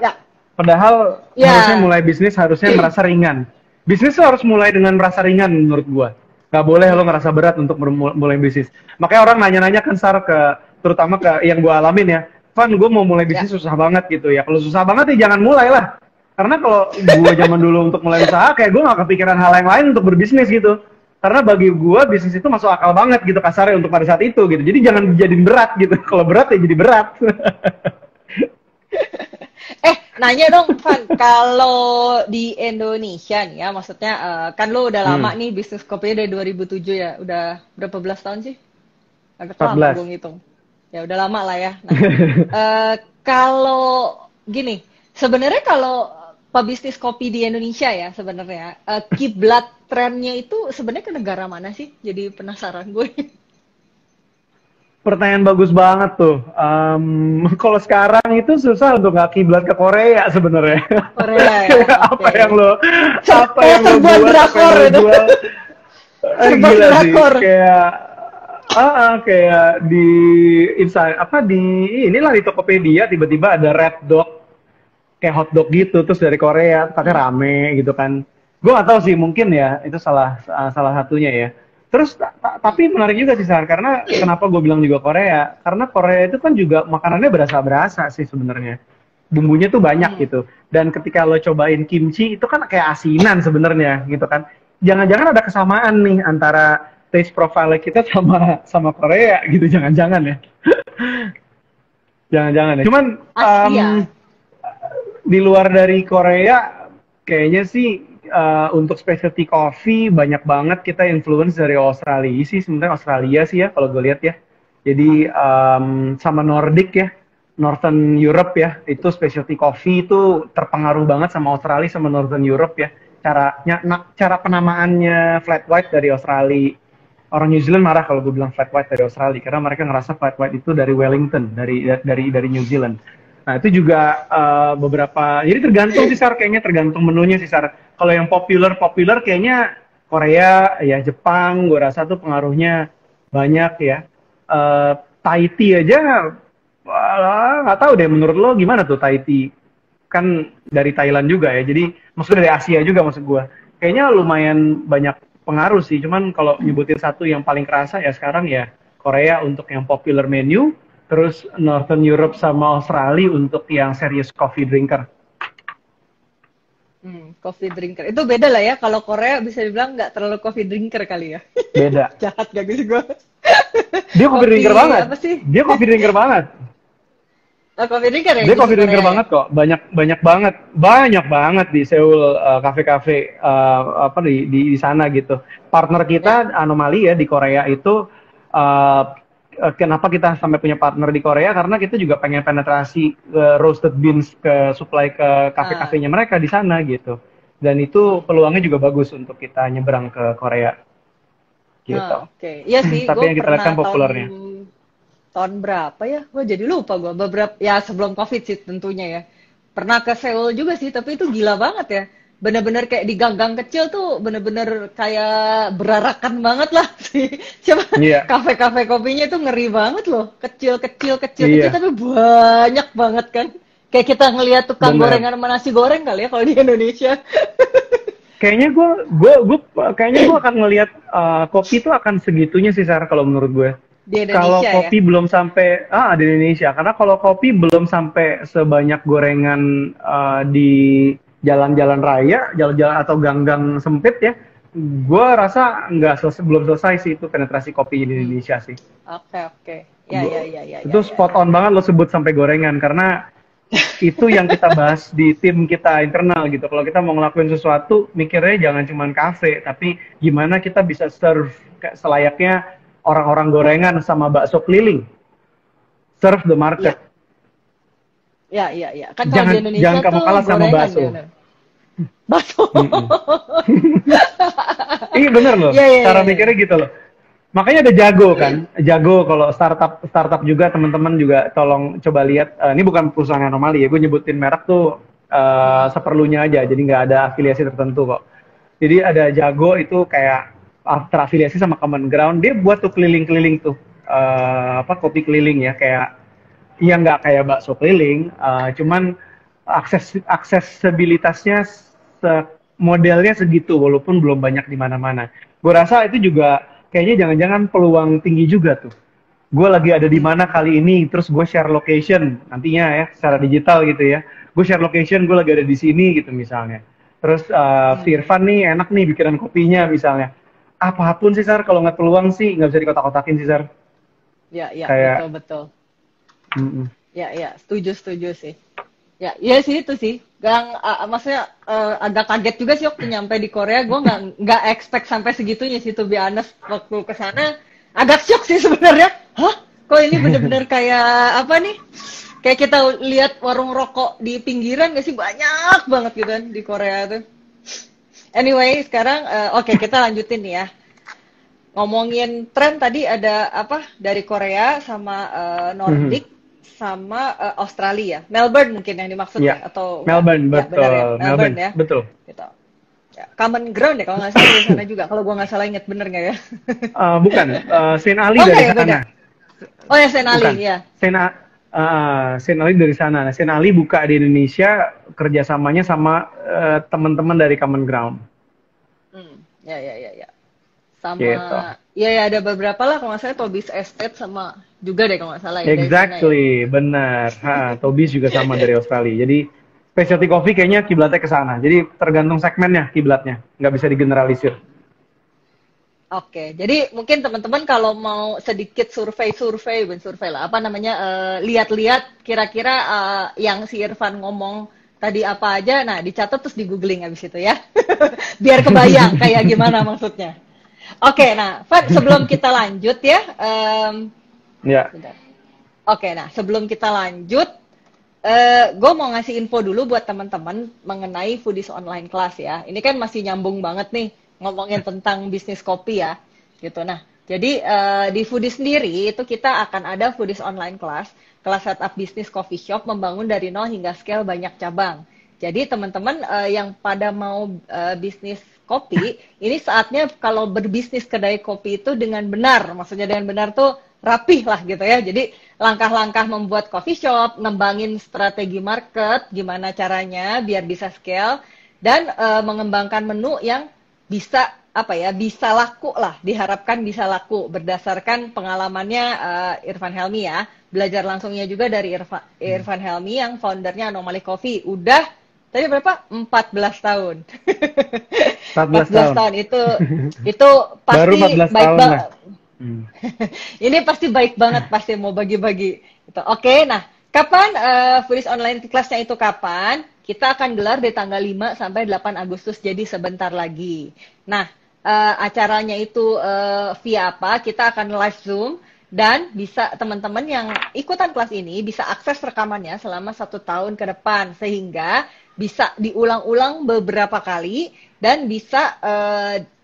Padahal harusnya mulai bisnis harusnya merasa ringan. Bisnis tuh harus mulai dengan merasa ringan menurut gua. Gak boleh lo ngerasa berat untuk mulai bisnis. Makanya orang nanya-nanya kan, Sar, terutama ke yang gua alamin ya. Van, gua mau mulai bisnis susah banget gitu ya. Kalau susah banget ya jangan mulai lah. Karena kalau gua zaman dulu untuk mulai usaha, kayak gua gak kepikiran hal yang lain untuk berbisnis gitu. Karena bagi gue bisnis itu masuk akal banget gitu kasarnya untuk pada saat itu gitu. Jadi jangan dijadiin berat gitu. Kalau berat ya jadi berat. Nanya dong, Van, kalau di Indonesia nih ya, maksudnya kan lo udah lama nih bisnis kopinya dari 2007 ya. Udah berapa belas tahun sih? Agak lama gue ngitung. Ya udah lama lah ya. Nah, kalau gini, sebenarnya kalau pebisnis kopi di Indonesia ya sebenarnya kiblat trennya itu sebenarnya ke negara mana sih? Jadi penasaran gue. Pertanyaan bagus banget tuh. Kalau sekarang itu susah untuk nggak kiblat ke Korea sebenarnya. Korea ya. Apa yang lo buat, drakor itu. Gila sih, kayak Kayak di di inilah di Tokopedia tiba-tiba ada red dog kayak hotdog gitu terus dari Korea katanya rame gitu kan. Gue gak tahu sih mungkin ya itu salah satunya ya. Terus tapi menarik juga sih Sar karena kenapa gue bilang juga Korea karena Korea itu kan juga makanannya berasa-berasa sih sebenarnya. Bumbunya tuh banyak gitu. Dan ketika lo cobain kimchi itu kan kayak asinan sebenarnya gitu kan. Jangan-jangan ada kesamaan nih antara taste profile kita sama Korea gitu jangan-jangan ya. Jangan-jangan ya. Cuman Asia. di luar dari Korea kayaknya sih untuk specialty coffee banyak banget kita influence dari Australia sih sebenarnya Australia sih ya kalau gue lihat ya. Jadi sama Nordic ya. Northern Europe ya, itu specialty coffee itu terpengaruh banget sama Australia sama Northern Europe ya. Cara penamaannya flat white dari Australia. Orang New Zealand marah kalau gue bilang flat white dari Australia karena mereka ngerasa flat white itu dari Wellington, dari New Zealand. Nah, itu juga beberapa jadi tergantung sih Sar, kayaknya tergantung menunya sih Sar. Kalau yang populer kayaknya Korea, ya Jepang, gue rasa tuh pengaruhnya banyak ya. Thai tea aja nggak tahu deh menurut lo gimana tuh Thai tea kan dari Thailand juga ya jadi maksudnya dari Asia juga maksud gue kayaknya lumayan banyak pengaruh sih cuman kalau nyebutin satu yang paling kerasa ya sekarang ya Korea untuk yang popular menu terus Northern Europe sama Australia untuk yang serious coffee drinker. Coffee drinker itu beda lah ya kalau Korea bisa dibilang nggak terlalu coffee drinker kali ya. Beda. Jahat gak sih gue. Dia coffee drinker banget. Apa sih? Dia coffee drinker banget. Coffee drinker ya? Dia coffee drinker banget kok. Banyak banget di Seoul kafe-kafe di sana gitu. Partner kita anomali ya di Korea itu kenapa kita sampai punya partner di Korea karena kita juga pengen penetrasi roasted beans ke supply ke kafe-kafenya mereka di sana gitu. Dan itu peluangnya juga bagus untuk kita nyebrang ke Korea. Gitu. Oke. Iya sih, tapi yang kita lihat kan populernya. Tahun berapa ya? Gue jadi lupa gue. Beberapa ya sebelum Covid sih tentunya ya. Pernah ke Seoul juga sih, tapi itu gila banget ya. Bener-bener kayak di gang-gang kecil tuh bener-bener kayak berarakan banget lah sih. Coba kafe-kafe kopinya tuh ngeri banget loh. Kecil tapi banyak banget kan. Kayak kita ngelihat tukang gorengan sama nasi goreng kali ya kalau di Indonesia. Kayaknya gue akan ngelihat kopi itu akan segitunya sih Sarah kalau menurut gue. Kalau kopi belum sampai di Indonesia karena kalau kopi belum sampai sebanyak gorengan di jalan-jalan raya, jalan-jalan atau gang-gang sempit ya. Gue rasa belum selesai sih itu penetrasi kopi di Indonesia sih. Oke. Ya. Itu spot on banget lo sebut sampai gorengan karena itu yang kita bahas di tim kita internal gitu. Kalau kita mau ngelakuin sesuatu, mikirnya jangan cuma kafe, tapi gimana kita bisa serve selayaknya orang-orang gorengan sama bakso keliling. Serve the market. Ya. Kan jangan kamu kalah sama bakso. Bakso. Iya bener loh. Cara mikirnya gitu loh. Makanya ada Jago kan, Jago kalau startup juga teman-teman juga tolong coba lihat. Ini bukan perusahaan anomali ya, gue nyebutin merek tuh seperlunya aja, jadi nggak ada afiliasi tertentu kok. Jadi ada Jago itu kayak terafiliasi sama Common Ground, dia buat tuh keliling-keliling tuh, kopi keliling ya, kayak yang nggak kayak bakso keliling, cuman aksesibilitasnya modelnya segitu, walaupun belum banyak di mana-mana. Gue rasa itu juga kayaknya jangan-jangan peluang tinggi juga tuh. Gue lagi ada di mana kali ini, terus gue share location nantinya ya, secara digital gitu ya. Gue share location, gue lagi ada di sini gitu misalnya. Terus si Irfan nih enak nih bikinan kopinya misalnya. Apapun sih Sar, kalau nggak peluang sih nggak bisa dikotak-kotakin sih Sar. Ya, kayak, betul. Ya, setuju sih. Ya sih itu sih. Maksudnya agak kaget juga sih waktu nyampe di Korea. Gue nggak expect sampai segitunya sih, to be honest. Waktu kesana agak shock sih sebenarnya. Hah? Kok ini bener-bener kayak apa nih? Kayak kita lihat warung rokok di pinggiran nggak sih? Banyak banget gitu kan di Korea tuh. Anyway, sekarang oke, kita lanjutin nih ya. Ngomongin tren tadi ada apa dari Korea sama Nordic. Sama Australia, Melbourne mungkin yang dimaksud ya atau Melbourne, betul. benar ya? Melbourne ya, betul. Gitu. Common Ground ya kalau nggak salah dari sana juga. Kalau gua nggak salah inget bener nggak ya? Bukan, Saint Ali Oh dari nggak ya, beda. sana. Oh ya Senali Bukan. ya. Saint Ali dari sana. Nah, Saint Ali buka di Indonesia kerjasamanya sama teman-teman dari Common Ground. Ya. Sama, Gitu. ya ada beberapa lah kalau nggak salah Tobis Estate sama juga deh kalau nggak salah ya dari sana ya. Exactly, benar. Tobis juga sama dari Australia. Jadi specialty coffee kayaknya kiblatnya ke sana. Jadi tergantung segmennya kiblatnya, nggak bisa digeneralisir. Oke, jadi mungkin teman-teman kalau mau sedikit survei lah, apa namanya, lihat-lihat kira-kira yang si Irfan ngomong tadi apa aja, nah dicatat terus di googling abis itu ya, biar kebayang kayak gimana maksudnya. Oke, nah, Fat, sebelum kita lanjut ya, Ya. bentar. Oke, nah sebelum kita lanjut, gue mau ngasih info dulu buat teman-teman mengenai Foodies Online Class ya. Ini kan masih nyambung banget nih ngomongin tentang bisnis kopi ya, gitu. Nah, jadi di Foodies sendiri itu kita akan ada Foodies Online Class, kelas setup bisnis coffee shop membangun dari nol hingga scale banyak cabang. Jadi teman-teman yang pada mau bisnis kopi, ini saatnya kalau berbisnis kedai kopi itu dengan benar, maksudnya dengan benar tuh rapih lah gitu ya. Jadi langkah-langkah membuat coffee shop, ngembangin strategi market, gimana caranya biar bisa scale, dan mengembangkan menu yang bisa bisa laku lah, diharapkan bisa laku berdasarkan pengalamannya Irfan Helmi ya. Belajar langsungnya juga dari Irfan Helmi yang foundernya Anomaly Coffee. Udah tadi berapa? 14 tahun. 14 tahun itu pasti baru 14 baik tahun banget. lah. Ini pasti baik banget pasti mau bagi-bagi. Gitu. Oke, nah kapan Foodies Online Class-nya itu kapan? Kita akan gelar di tanggal 5 sampai 8 Agustus, jadi sebentar lagi. Nah, acaranya itu via apa? Kita akan live Zoom dan bisa teman-teman yang ikutan kelas ini bisa akses rekamannya selama 1 tahun ke depan sehingga bisa diulang-ulang beberapa kali dan bisa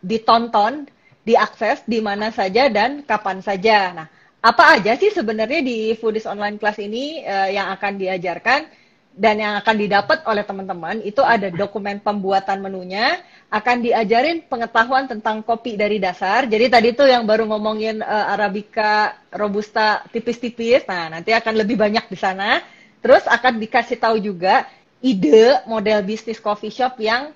ditonton, diakses di mana saja dan kapan saja. Nah, apa aja sih sebenarnya di Foodies Online Class ini yang akan diajarkan? Dan yang akan didapat oleh teman-teman itu ada dokumen pembuatan menunya, akan diajarin pengetahuan tentang kopi dari dasar. Jadi tadi tuh yang baru ngomongin Arabica, Robusta tipis-tipis, nah nanti akan lebih banyak di sana. Terus akan dikasih tahu juga ide model bisnis coffee shop yang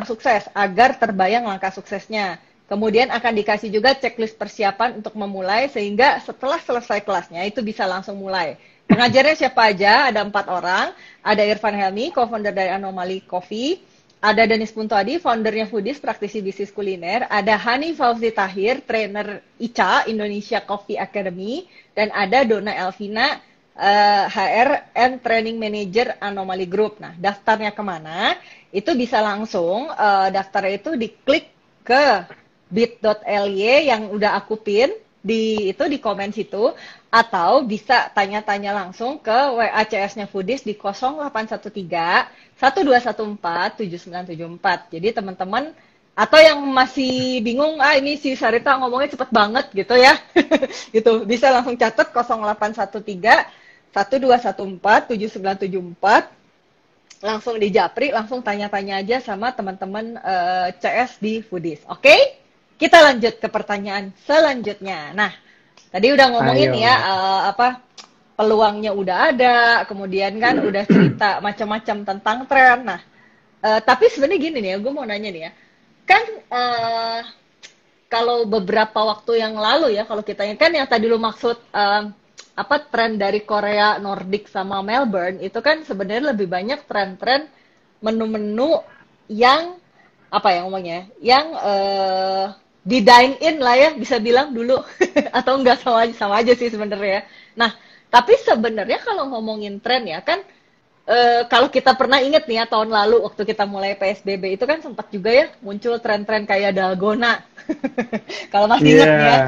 sukses agar terbayang langkah suksesnya. Kemudian akan dikasih juga checklist persiapan untuk memulai sehingga setelah selesai kelasnya itu bisa langsung mulai. Pengajarnya siapa aja? Ada 4 orang. Ada Irfan Helmi, co-founder dari Anomaly Coffee. Ada Danis Puntoadi, foundernya Foodies, praktisi bisnis kuliner. Ada Hani Fauzi Tahir, trainer ICA, Indonesia Coffee Academy. Dan ada Dona Elvina, HR and Training Manager Anomaly Group. Nah, daftarnya kemana? Itu bisa langsung, daftarnya itu diklik ke bit.ly yang udah aku pin. Di komen situ atau bisa tanya-tanya langsung ke WACS-nya Foodies di 0813 1214 7974. Jadi teman-teman atau yang masih bingung, ini si Sarita ngomongnya cepet banget gitu ya. Gitu, bisa langsung catat 0813 1214 7974. Langsung di Japri, langsung tanya-tanya aja sama teman-teman CS di Foodies. Oke? Kita lanjut ke pertanyaan selanjutnya. Nah, tadi udah ngomongin ya peluangnya udah ada, kemudian kan udah cerita macam-macam tentang tren. Nah, tapi sebenarnya gini nih ya, gue mau nanya nih ya, kan kalau beberapa waktu yang lalu ya, kalau kita kan yang tadi lu maksud tren dari Korea, Nordic sama Melbourne itu kan sebenarnya lebih banyak tren-tren menu-menu yang yang di dine in lah ya, bisa bilang dulu atau enggak sama aja sih sebenarnya. Nah, tapi sebenarnya kalau ngomongin tren ya kan kalau kita pernah inget nih ya tahun lalu waktu kita mulai PSBB itu kan sempat juga ya muncul tren-tren kayak dalgona. Kalau masih inget ya.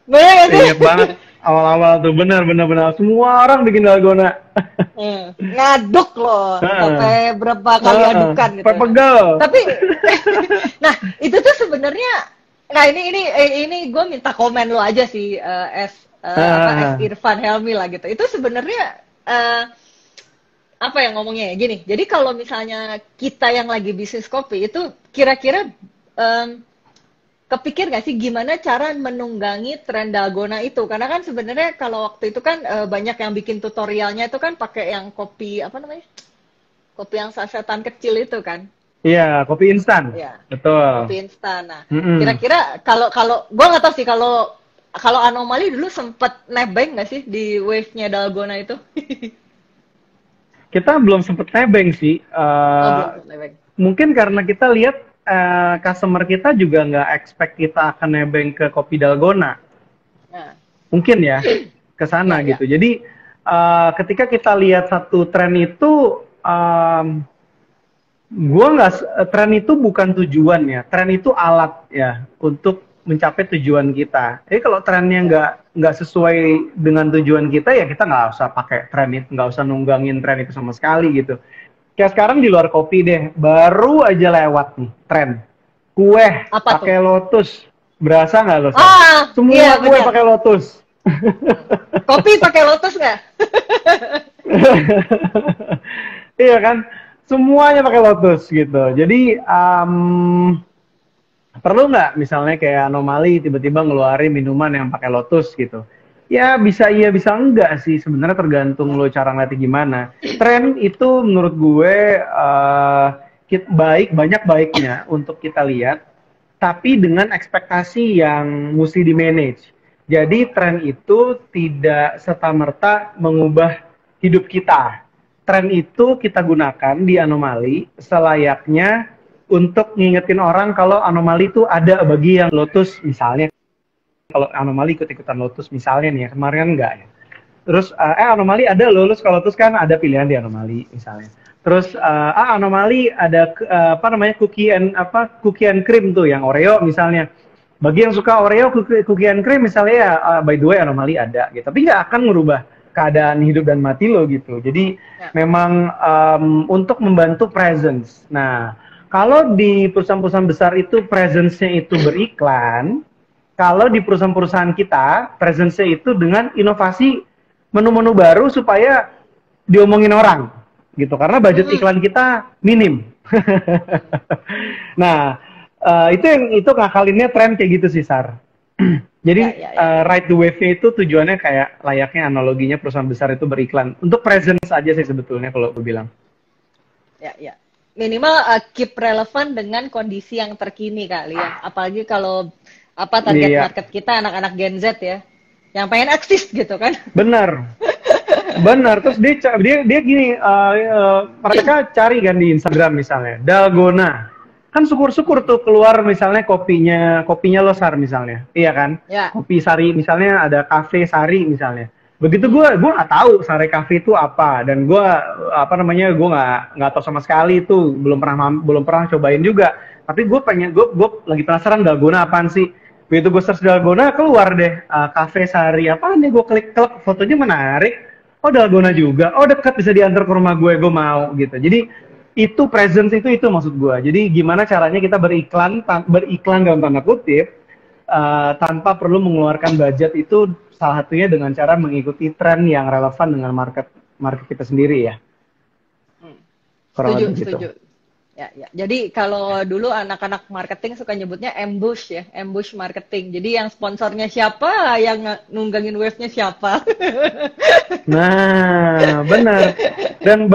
Bener Ingat banget awal-awal tuh benar semua orang bikin dalgona. Ngaduk loh sampai berapa kali adukan gitu. Pegel. Tapi nah, itu tuh sebenarnya ini gue minta komen lo aja sih Irfan Helmi lah gitu. Itu sebenarnya apa yang ngomongnya ya gini. Jadi kalau misalnya kita yang lagi bisnis kopi itu kira-kira kepikir nggak sih gimana cara menunggangi tren dalgona itu? Karena kan sebenarnya kalau waktu itu kan banyak yang bikin tutorialnya itu kan pakai yang kopi apa namanya? Kopi yang sasetan kecil itu kan? Iya, kopi instan. Iya. Betul. Kopi instan. Nah, Mm-mm. kira-kira kalau gua nggak tahu sih kalau anomali dulu sempet nebeng nggak sih di wave-nya dalgona itu? Kita belum sempet nebeng sih. Oh, belum sempet nebeng. Mungkin karena kita lihat customer kita juga nggak expect kita akan nebeng ke kopi dalgona. Nah, Mungkin ya ke sana ya, ya. gitu. Jadi ketika kita lihat satu tren itu, tren itu bukan tujuan ya. Tren itu alat ya untuk mencapai tujuan kita. Jadi kalau trennya nggak sesuai dengan tujuan kita ya kita nggak usah pakai tren itu, nggak usah nunggangin tren itu sama sekali gitu. Kayak sekarang di luar kopi deh, baru aja lewat nih tren kue Apa pakai tuh? lotus. Berasa nggak lo? Sar? Ah, Semua iya kue benar. pakai lotus. Kopi pakai lotus nggak? Iya kan? Semuanya pakai lotus gitu. Jadi perlu nggak misalnya kayak anomali tiba-tiba ngeluarin minuman yang pakai lotus gitu? Ya bisa iya bisa enggak sih, sebenarnya tergantung lo cara ngeliatnya gimana. Tren itu menurut gue banyak baiknya untuk kita lihat, tapi dengan ekspektasi yang mesti di manage. Jadi tren itu tidak serta-merta mengubah hidup kita. Tren itu kita gunakan di anomali selayaknya untuk ngingetin orang kalau anomali itu ada bagi yang lotus misalnya. Kalau anomali ikut-ikutan lotus misalnya nih ya, kemarin kan enggak ya. Terus anomali ada lotus, kalau lotus kan ada pilihan di anomali misalnya. Terus anomali ada apa namanya cookie and cream tuh yang Oreo misalnya. Bagi yang suka Oreo cookie and cream misalnya ya by the way anomali ada gitu. Tapi nggak akan merubah keadaan hidup dan mati lo gitu. Jadi Ya. memang untuk membantu presence. Nah, kalau di perusahaan-perusahaan besar itu presence-nya itu beriklan, kalau di perusahaan-perusahaan kita, presence-nya itu dengan inovasi menu-menu baru supaya diomongin orang, gitu. Karena budget iklan kita minim. Nah, itu ngakalinnya tren kayak gitu sih, Sar. Jadi, Ya. ride the wave-nya itu tujuannya kayak layaknya analoginya perusahaan besar itu beriklan. Untuk presence aja sih sebetulnya kalau gue bilang. Ya. Minimal keep relevan dengan kondisi yang terkini kali ya. Apalagi kalau target Iya. market kita anak-anak Gen Z ya, yang pengen eksis gitu kan. Benar. Terus dia gini, mereka cari kan di Instagram misalnya, dalgona. Kan syukur-syukur tuh keluar misalnya kopinya Losar misalnya. Iya kan? Ya. Kopi Sari misalnya ada Cafe Sari misalnya. Begitu gue nggak tahu Sari Cafe itu apa, dan gue gue nggak tahu sama sekali itu, belum pernah cobain juga. Tapi gue lagi penasaran dalgona apaan sih. Begitu gue search dalgona, keluar deh Cafe Sari. Apaan nih, gue klik fotonya menarik. Oh, dalgona juga. Oh, dekat, bisa diantar ke rumah gue mau gitu. Jadi itu presence itu maksud gue. Jadi gimana caranya kita beriklan dalam tanda kutip tanpa perlu mengeluarkan budget, itu salah satunya dengan cara mengikuti tren yang relevan dengan market kita sendiri ya. Kurang lebih gitu. Setuju. Ya. Jadi kalau dulu anak-anak marketing suka nyebutnya ambush marketing. Jadi yang sponsornya siapa, yang nunggangin wave-nya siapa. Nah, benar. Dan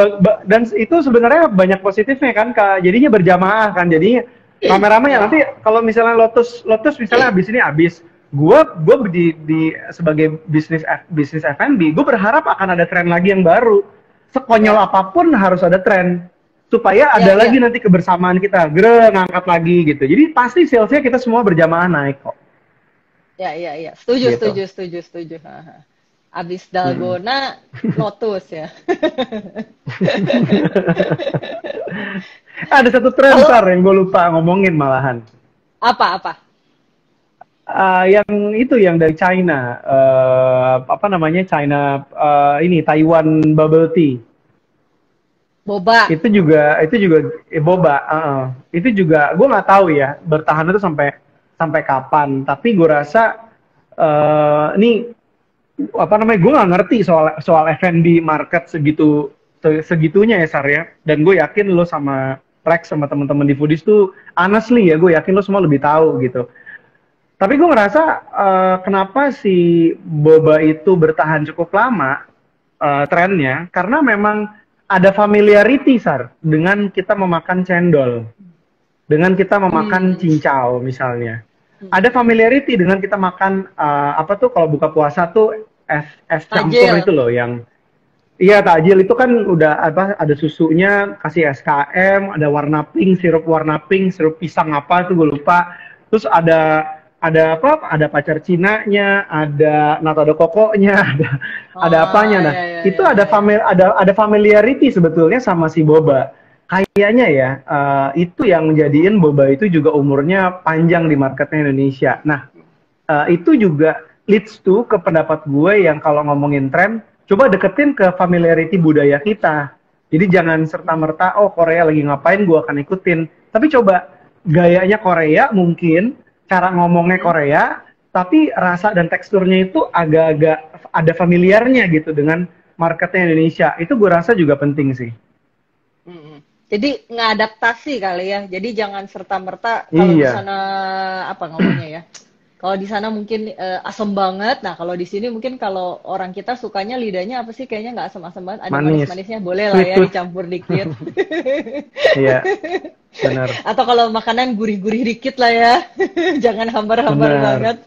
itu sebenarnya banyak positifnya kan, Kak. Jadinya berjamaah kan. Jadi rame-rame ya. Nanti kalau misalnya Lotus misalnya habis, gue sebagai bisnis F&B, gue berharap akan ada tren lagi yang baru. Sekonyol apapun harus ada tren supaya ada lagi nanti kebersamaan kita, ngangkat lagi gitu. Jadi pasti salesnya kita semua berjamaah naik kok. Ya. Setuju. Gitu. Abis dalgona, Lotus ya. Ada satu tren yang gue lupa ngomongin malahan. Apa? Yang dari China, China, Taiwan bubble tea. Boba. Itu juga boba. Itu juga gue nggak tahu ya bertahan itu sampai kapan. Tapi gue rasa gue nggak ngerti soal F&B market segitu segitunya ya Sar ya. Dan gue yakin lo sama Rex sama teman-teman di Foodies tuh honestly ya, gue yakin lo semua lebih tahu gitu. Tapi gue ngerasa kenapa si boba itu bertahan cukup lama trennya, karena memang ada familiarity Sar dengan kita memakan cendol, dengan kita memakan cincau misalnya. Ada familiarity dengan kita makan apa tuh kalau buka puasa tuh es campur Tajil. itu loh yang iya takjil itu kan udah apa ada susunya, kasih SKM, ada warna pink, sirup warna pink, sirup pisang apa tuh gue lupa. Terus ada apa? Ada pacar Cinanya, ada nata de coco-nya, ada apanya. Nah, itu ada familiarity sebetulnya sama si boba. Kayaknya ya, itu yang menjadiin boba itu juga umurnya panjang di marketnya Indonesia. Nah, itu juga leads to ke pendapat gue yang kalau ngomongin tren, coba deketin ke familiarity budaya kita. Jadi jangan serta-merta, oh Korea lagi ngapain, gue akan ikutin. Tapi coba gayanya Korea mungkin, cara ngomongnya Korea, tapi rasa dan teksturnya itu agak-agak ada familiarnya gitu dengan marketnya Indonesia. Itu gue rasa juga penting sih. Jadi ngadaptasi kali ya. Jadi jangan serta-merta kalau di sana apa ngomongnya ya. Kalau di sana mungkin asam banget. Nah, kalau di sini mungkin kalau orang kita sukanya lidahnya apa sih? Kayaknya nggak asam-asam banget. Ada manis-manisnya boleh lah ya dicampur dikit. Iya, benar. Atau kalau makanan gurih-gurih dikit lah ya. Jangan hambar-hambar banget.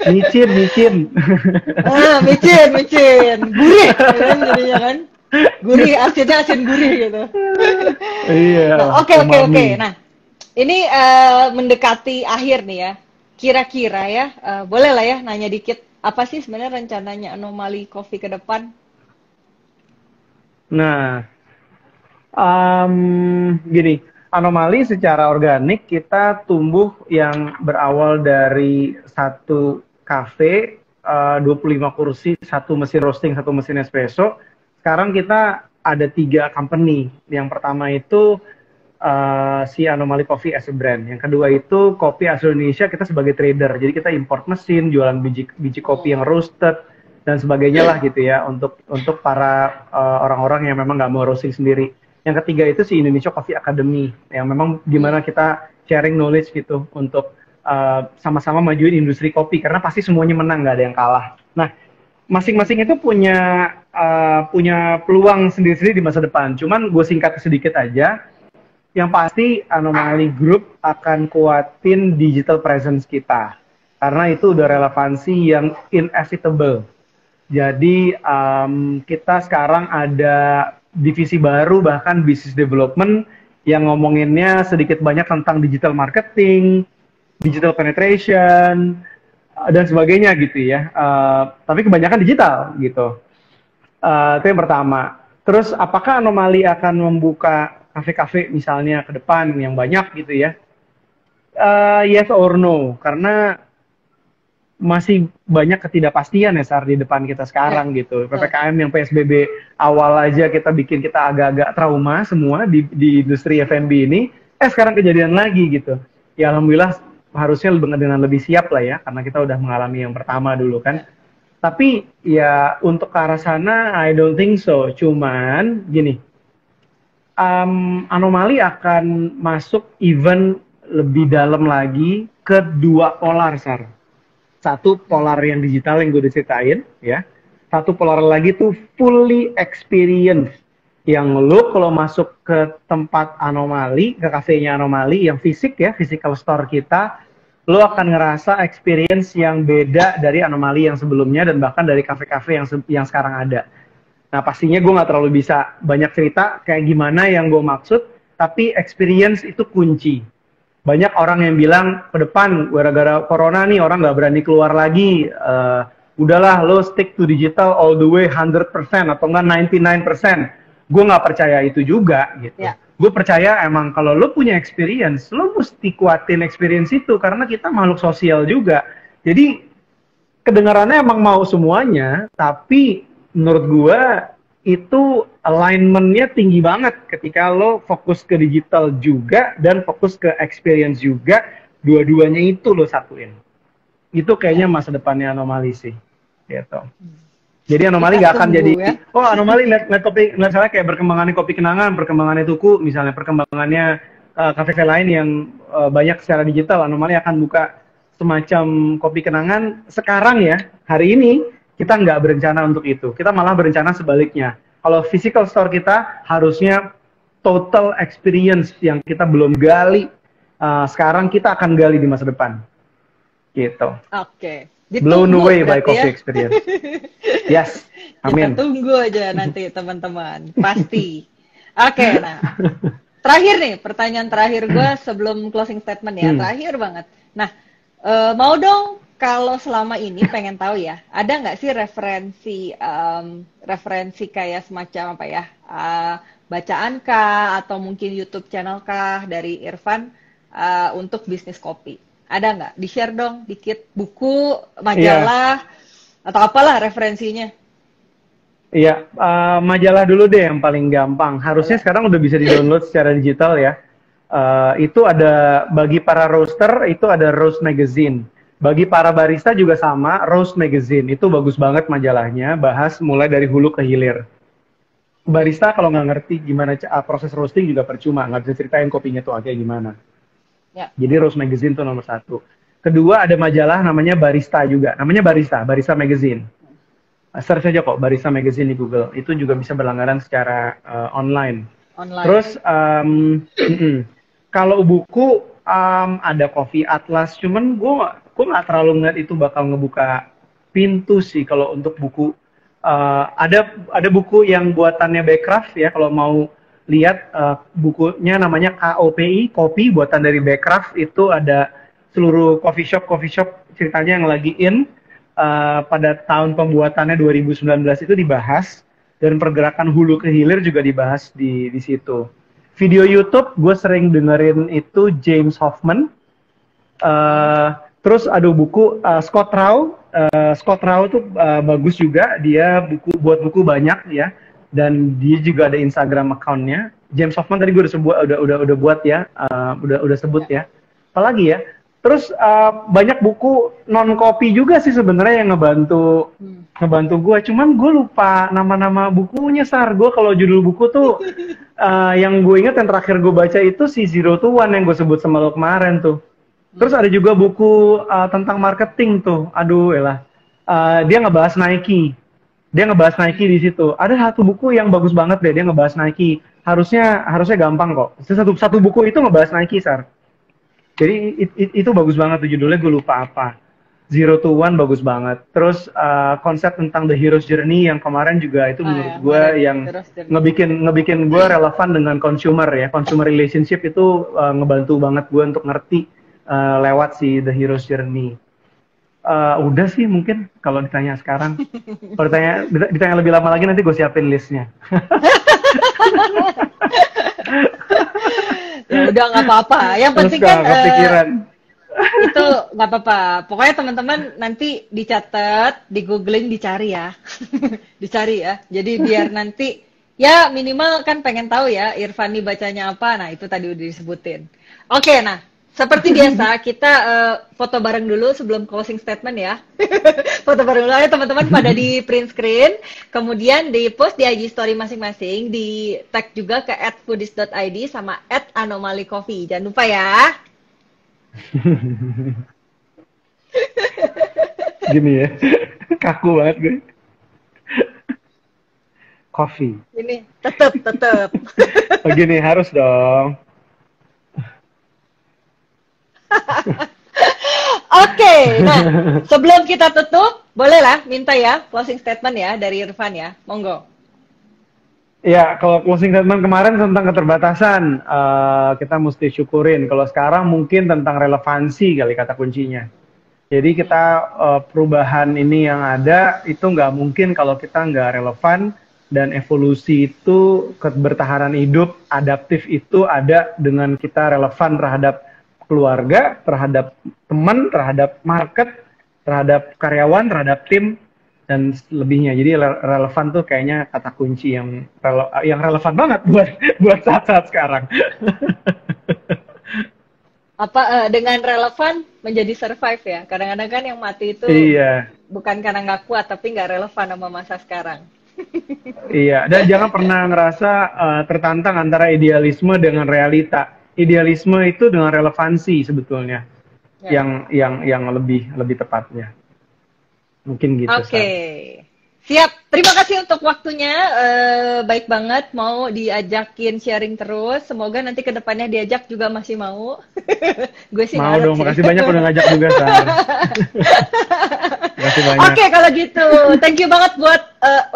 Micin. Micin. Gurih kan jadinya kan. Gurih, asinnya asin gurih gitu. Iya. Nah, oke. Nah, ini mendekati akhir nih ya. Kira-kira ya, boleh lah ya nanya dikit, apa sih sebenarnya rencananya Anomaly Coffee ke depan? Nah, gini, Anomaly secara organik kita tumbuh yang berawal dari satu kafe, 25 kursi, satu mesin roasting, satu mesin espresso. Sekarang kita ada 3 company. Yang pertama itu si Anomaly Coffee as a brand. Yang kedua itu kopi asli Indonesia, kita sebagai trader. Jadi kita import mesin, jualan biji kopi yang roasted dan sebagainya lah gitu ya untuk para orang-orang yang memang nggak mau roasting sendiri. Yang ketiga itu si Indonesia Coffee Academy yang memang gimana kita sharing knowledge gitu untuk sama-sama majuin industri kopi karena pasti semuanya menang, nggak ada yang kalah. Nah, masing-masing itu punya peluang sendiri-sendiri di masa depan. Cuman gue singkat sedikit aja. Yang pasti Anomaly Group akan kuatin digital presence kita karena itu udah relevansi yang inevitable. Jadi kita sekarang ada divisi baru bahkan business development yang ngomonginnya sedikit banyak tentang digital marketing, digital penetration dan sebagainya gitu ya. Tapi kebanyakan digital gitu. Itu yang pertama. Terus apakah Anomaly akan membuka kafe-kafe misalnya ke depan yang banyak gitu ya? Yes or no, karena masih banyak ketidakpastian ya Sar di depan kita sekarang gitu. PPKM yang PSBB awal aja kita agak-agak trauma semua di industri F&B ini. Sekarang kejadian lagi gitu. Ya alhamdulillah harusnya dengan lebih siap lah ya, karena kita udah mengalami yang pertama dulu kan. Tapi ya untuk ke arah sana I don't think so. Cuman gini, Anomaly akan masuk event lebih dalam lagi ke 2 polar, Sar. Satu polar yang digital yang gue udah ceritain, ya. Satu polar lagi tuh fully experience. Yang lo kalau masuk ke tempat Anomaly, ke kafenya Anomaly yang fisik ya, physical store kita, lo akan ngerasa experience yang beda dari Anomaly yang sebelumnya dan bahkan dari kafe-kafe yang sekarang ada. Nah pastinya gue nggak terlalu bisa banyak cerita kayak gimana yang gue maksud, tapi experience itu kunci. Banyak orang yang bilang ke depan gara-gara corona nih orang nggak berani keluar lagi, udahlah lo stick to digital all the way 100% atau enggak 99%. Gue nggak percaya itu juga gitu. Yeah. Gue percaya emang kalau lo punya experience, lo mesti kuatin experience itu karena kita makhluk sosial juga. Jadi kedengarannya emang mau semuanya, tapi menurut gue itu alignment-nya tinggi banget ketika lo fokus ke digital juga dan fokus ke experience juga, dua-duanya itu lo satuin. Itu kayaknya masa depannya Anomaly sih, gitu. Jadi anomali Kita nggak akan tunggu jadi, ya. oh anomali lihat kopi, misalnya kayak perkembangannya kopi kenangan, perkembangannya tuku, misalnya perkembangannya kafe-kafe lain yang banyak secara digital, anomali akan buka semacam kopi kenangan. Sekarang ya, hari ini kita nggak berencana untuk itu, kita malah berencana sebaliknya. Kalau physical store kita harusnya total experience yang kita belum gali, sekarang kita akan gali di masa depan, gitu. Oke. Blown Ditunggu away by berarti ya. coffee experience. Yes, amin. Kita tunggu aja nanti teman-teman, pasti. Oke, nah terakhir nih pertanyaan terakhir gue sebelum closing statement ya, terakhir banget. Nah, mau dong kalau selama ini pengen tahu ya, ada nggak sih referensi kayak semacam apa ya, bacaan kah atau mungkin YouTube channel kah dari Irfan untuk bisnis kopi? Ada nggak? Di-share dong dikit, buku, majalah, atau apalah referensinya. Iya, majalah dulu deh yang paling gampang. Harusnya sekarang udah bisa di-download secara digital ya. Itu ada, bagi para roaster, itu ada Roast Magazine. Bagi para barista juga sama, Roast Magazine. Itu bagus banget majalahnya, bahas mulai dari hulu ke hilir. Barista kalau nggak ngerti gimana proses roasting juga percuma, nggak bisa ceritain kopinya tuh kayak gimana. Ya. Jadi Roast Magazine tuh nomor 1. Kedua ada majalah namanya Barista juga, namanya Barista Magazine. Search aja kok Barista Magazine di Google, itu juga bisa berlangganan secara online. Terus kalau buku ada Coffee Atlas, cuman gue nggak terlalu ngeliat itu bakal ngebuka pintu sih kalau untuk buku. Ada buku yang buatannya Backcraft ya, kalau mau lihat bukunya namanya KOPI, kopi buatan dari Backcraft. Itu ada seluruh coffee shop ceritanya yang lagi in pada tahun pembuatannya 2019 itu dibahas, dan pergerakan hulu ke hilir juga dibahas di situ. Video YouTube gue sering dengerin itu James Hoffman. Terus ada buku Scott Rao. Scott Rao tuh bagus juga, dia buat buku banyak ya, dan dia juga ada Instagram account-nya. James Hoffman tadi gue udah buat ya, udah sebut ya. Apalagi ya? Terus banyak buku non kopi juga sih sebenarnya yang ngebantu gue. Cuman gue lupa nama-nama bukunya, Sar. Gue kalau judul buku tuh yang gue ingat yang terakhir gue baca itu si Zero to One yang gue sebut sama lo kemarin tuh. Terus ada juga buku tentang marketing tuh. Aduh, elah. Dia ngebahas Nike. Di situ. Ada satu buku yang bagus banget deh, dia ngebahas Nike. Harusnya gampang kok. Satu buku itu ngebahas Nike, Sar. Jadi itu bagus banget tuh judulnya, gue lupa apa. Zero to One bagus banget. Terus konsep tentang The Hero's Journey yang kemarin juga itu menurut gue yang ngebikin gue relevan dengan consumer ya. Consumer relationship itu ngebantu banget gue untuk ngerti lewat si The Hero's Journey. Udah sih mungkin kalau ditanya sekarang. Kalau ditanya lebih lama lagi nanti gue siapin listnya. Ya udah nggak apa-apa. Yang penting kan itu nggak apa-apa. Pokoknya teman-teman nanti dicatat, di googling, dicari ya, dicari ya. Jadi biar nanti ya minimal kan pengen tahu ya Irfani bacanya apa. Nah itu tadi udah disebutin. Oke, nah. Seperti biasa, kita foto bareng dulu sebelum closing statement ya. Foto bareng dulu, ayo teman-teman pada di print screen. Kemudian di post di IG story masing-masing. Di tag juga ke @foodies.id sama @anomalycoffee. Jangan lupa ya. Gini ya, kaku banget gue. Coffee. Ini tetep. Oh gini, harus dong. Oke, nah sebelum kita tutup, bolehlah minta ya closing statement ya dari Irfan ya, monggo. Ya, kalau closing statement kemarin tentang keterbatasan, kita mesti syukurin. Kalau sekarang mungkin tentang relevansi kali kata kuncinya. Jadi kita perubahan ini yang ada itu nggak mungkin kalau kita nggak relevan, dan evolusi itu kebertahanan hidup adaptif itu ada dengan kita relevan terhadap keluarga, terhadap teman, terhadap market, terhadap karyawan, terhadap tim, dan lebihnya. Jadi relevan tuh kayaknya kata kunci yang relevan banget buat saat-saat sekarang. Apa dengan relevan menjadi survive ya? Kadang-kadang kan yang mati itu bukan karena nggak kuat, tapi nggak relevan sama masa sekarang. Iya, dan jangan pernah ngerasa tertantang antara idealisme dengan realita. Idealisme itu dengan relevansi sebetulnya, Ya. yang lebih tepatnya. Mungkin gitu. Oke. Sar. Siap, terima kasih untuk waktunya. Baik banget, mau diajakin sharing terus. Semoga nanti ke depannya diajak juga masih mau. Gue sih Mau ngarep dong, sih. makasih banyak udah ngajak juga, Sar. Makasih banyak. Oke, kalau gitu, thank you banget buat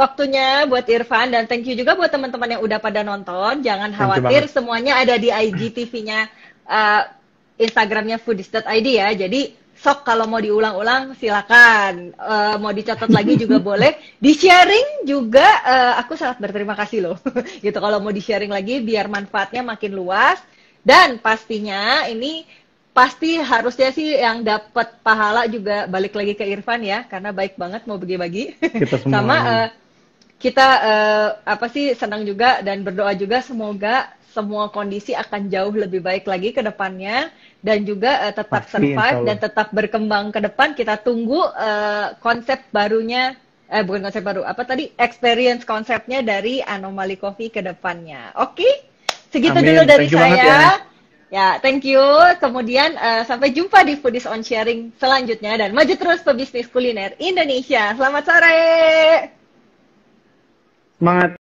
waktunya, buat Irfan, dan thank you juga buat teman-teman yang udah pada nonton. Jangan Thank you khawatir, banget. semuanya ada di IGTV-nya, Instagramnya foodies.id ya. Jadi sok kalau mau diulang-ulang silakan, mau dicatat lagi juga boleh, di sharing juga. Aku sangat berterima kasih loh, gitu kalau mau di sharing lagi biar manfaatnya makin luas. Dan pastinya ini pasti harusnya sih yang dapat pahala juga balik lagi ke Irfan ya, karena baik banget mau bagi-bagi. Kita Sama semuanya. kita apa sih senang juga dan berdoa juga semoga semua kondisi akan jauh lebih baik lagi ke depannya dan juga tetap Pasti, insya survive dan Allah. tetap berkembang ke depan. Kita tunggu konsep barunya, bukan konsep baru, apa tadi, experience konsepnya dari Anomali Coffee ke depannya. Oke, segitu dulu Amin. dari Thank you banget ya. saya. Ya, thank you. Kemudian sampai jumpa di Foodies on Sharing selanjutnya dan maju terus pebisnis kuliner Indonesia. Selamat sore. Semangat.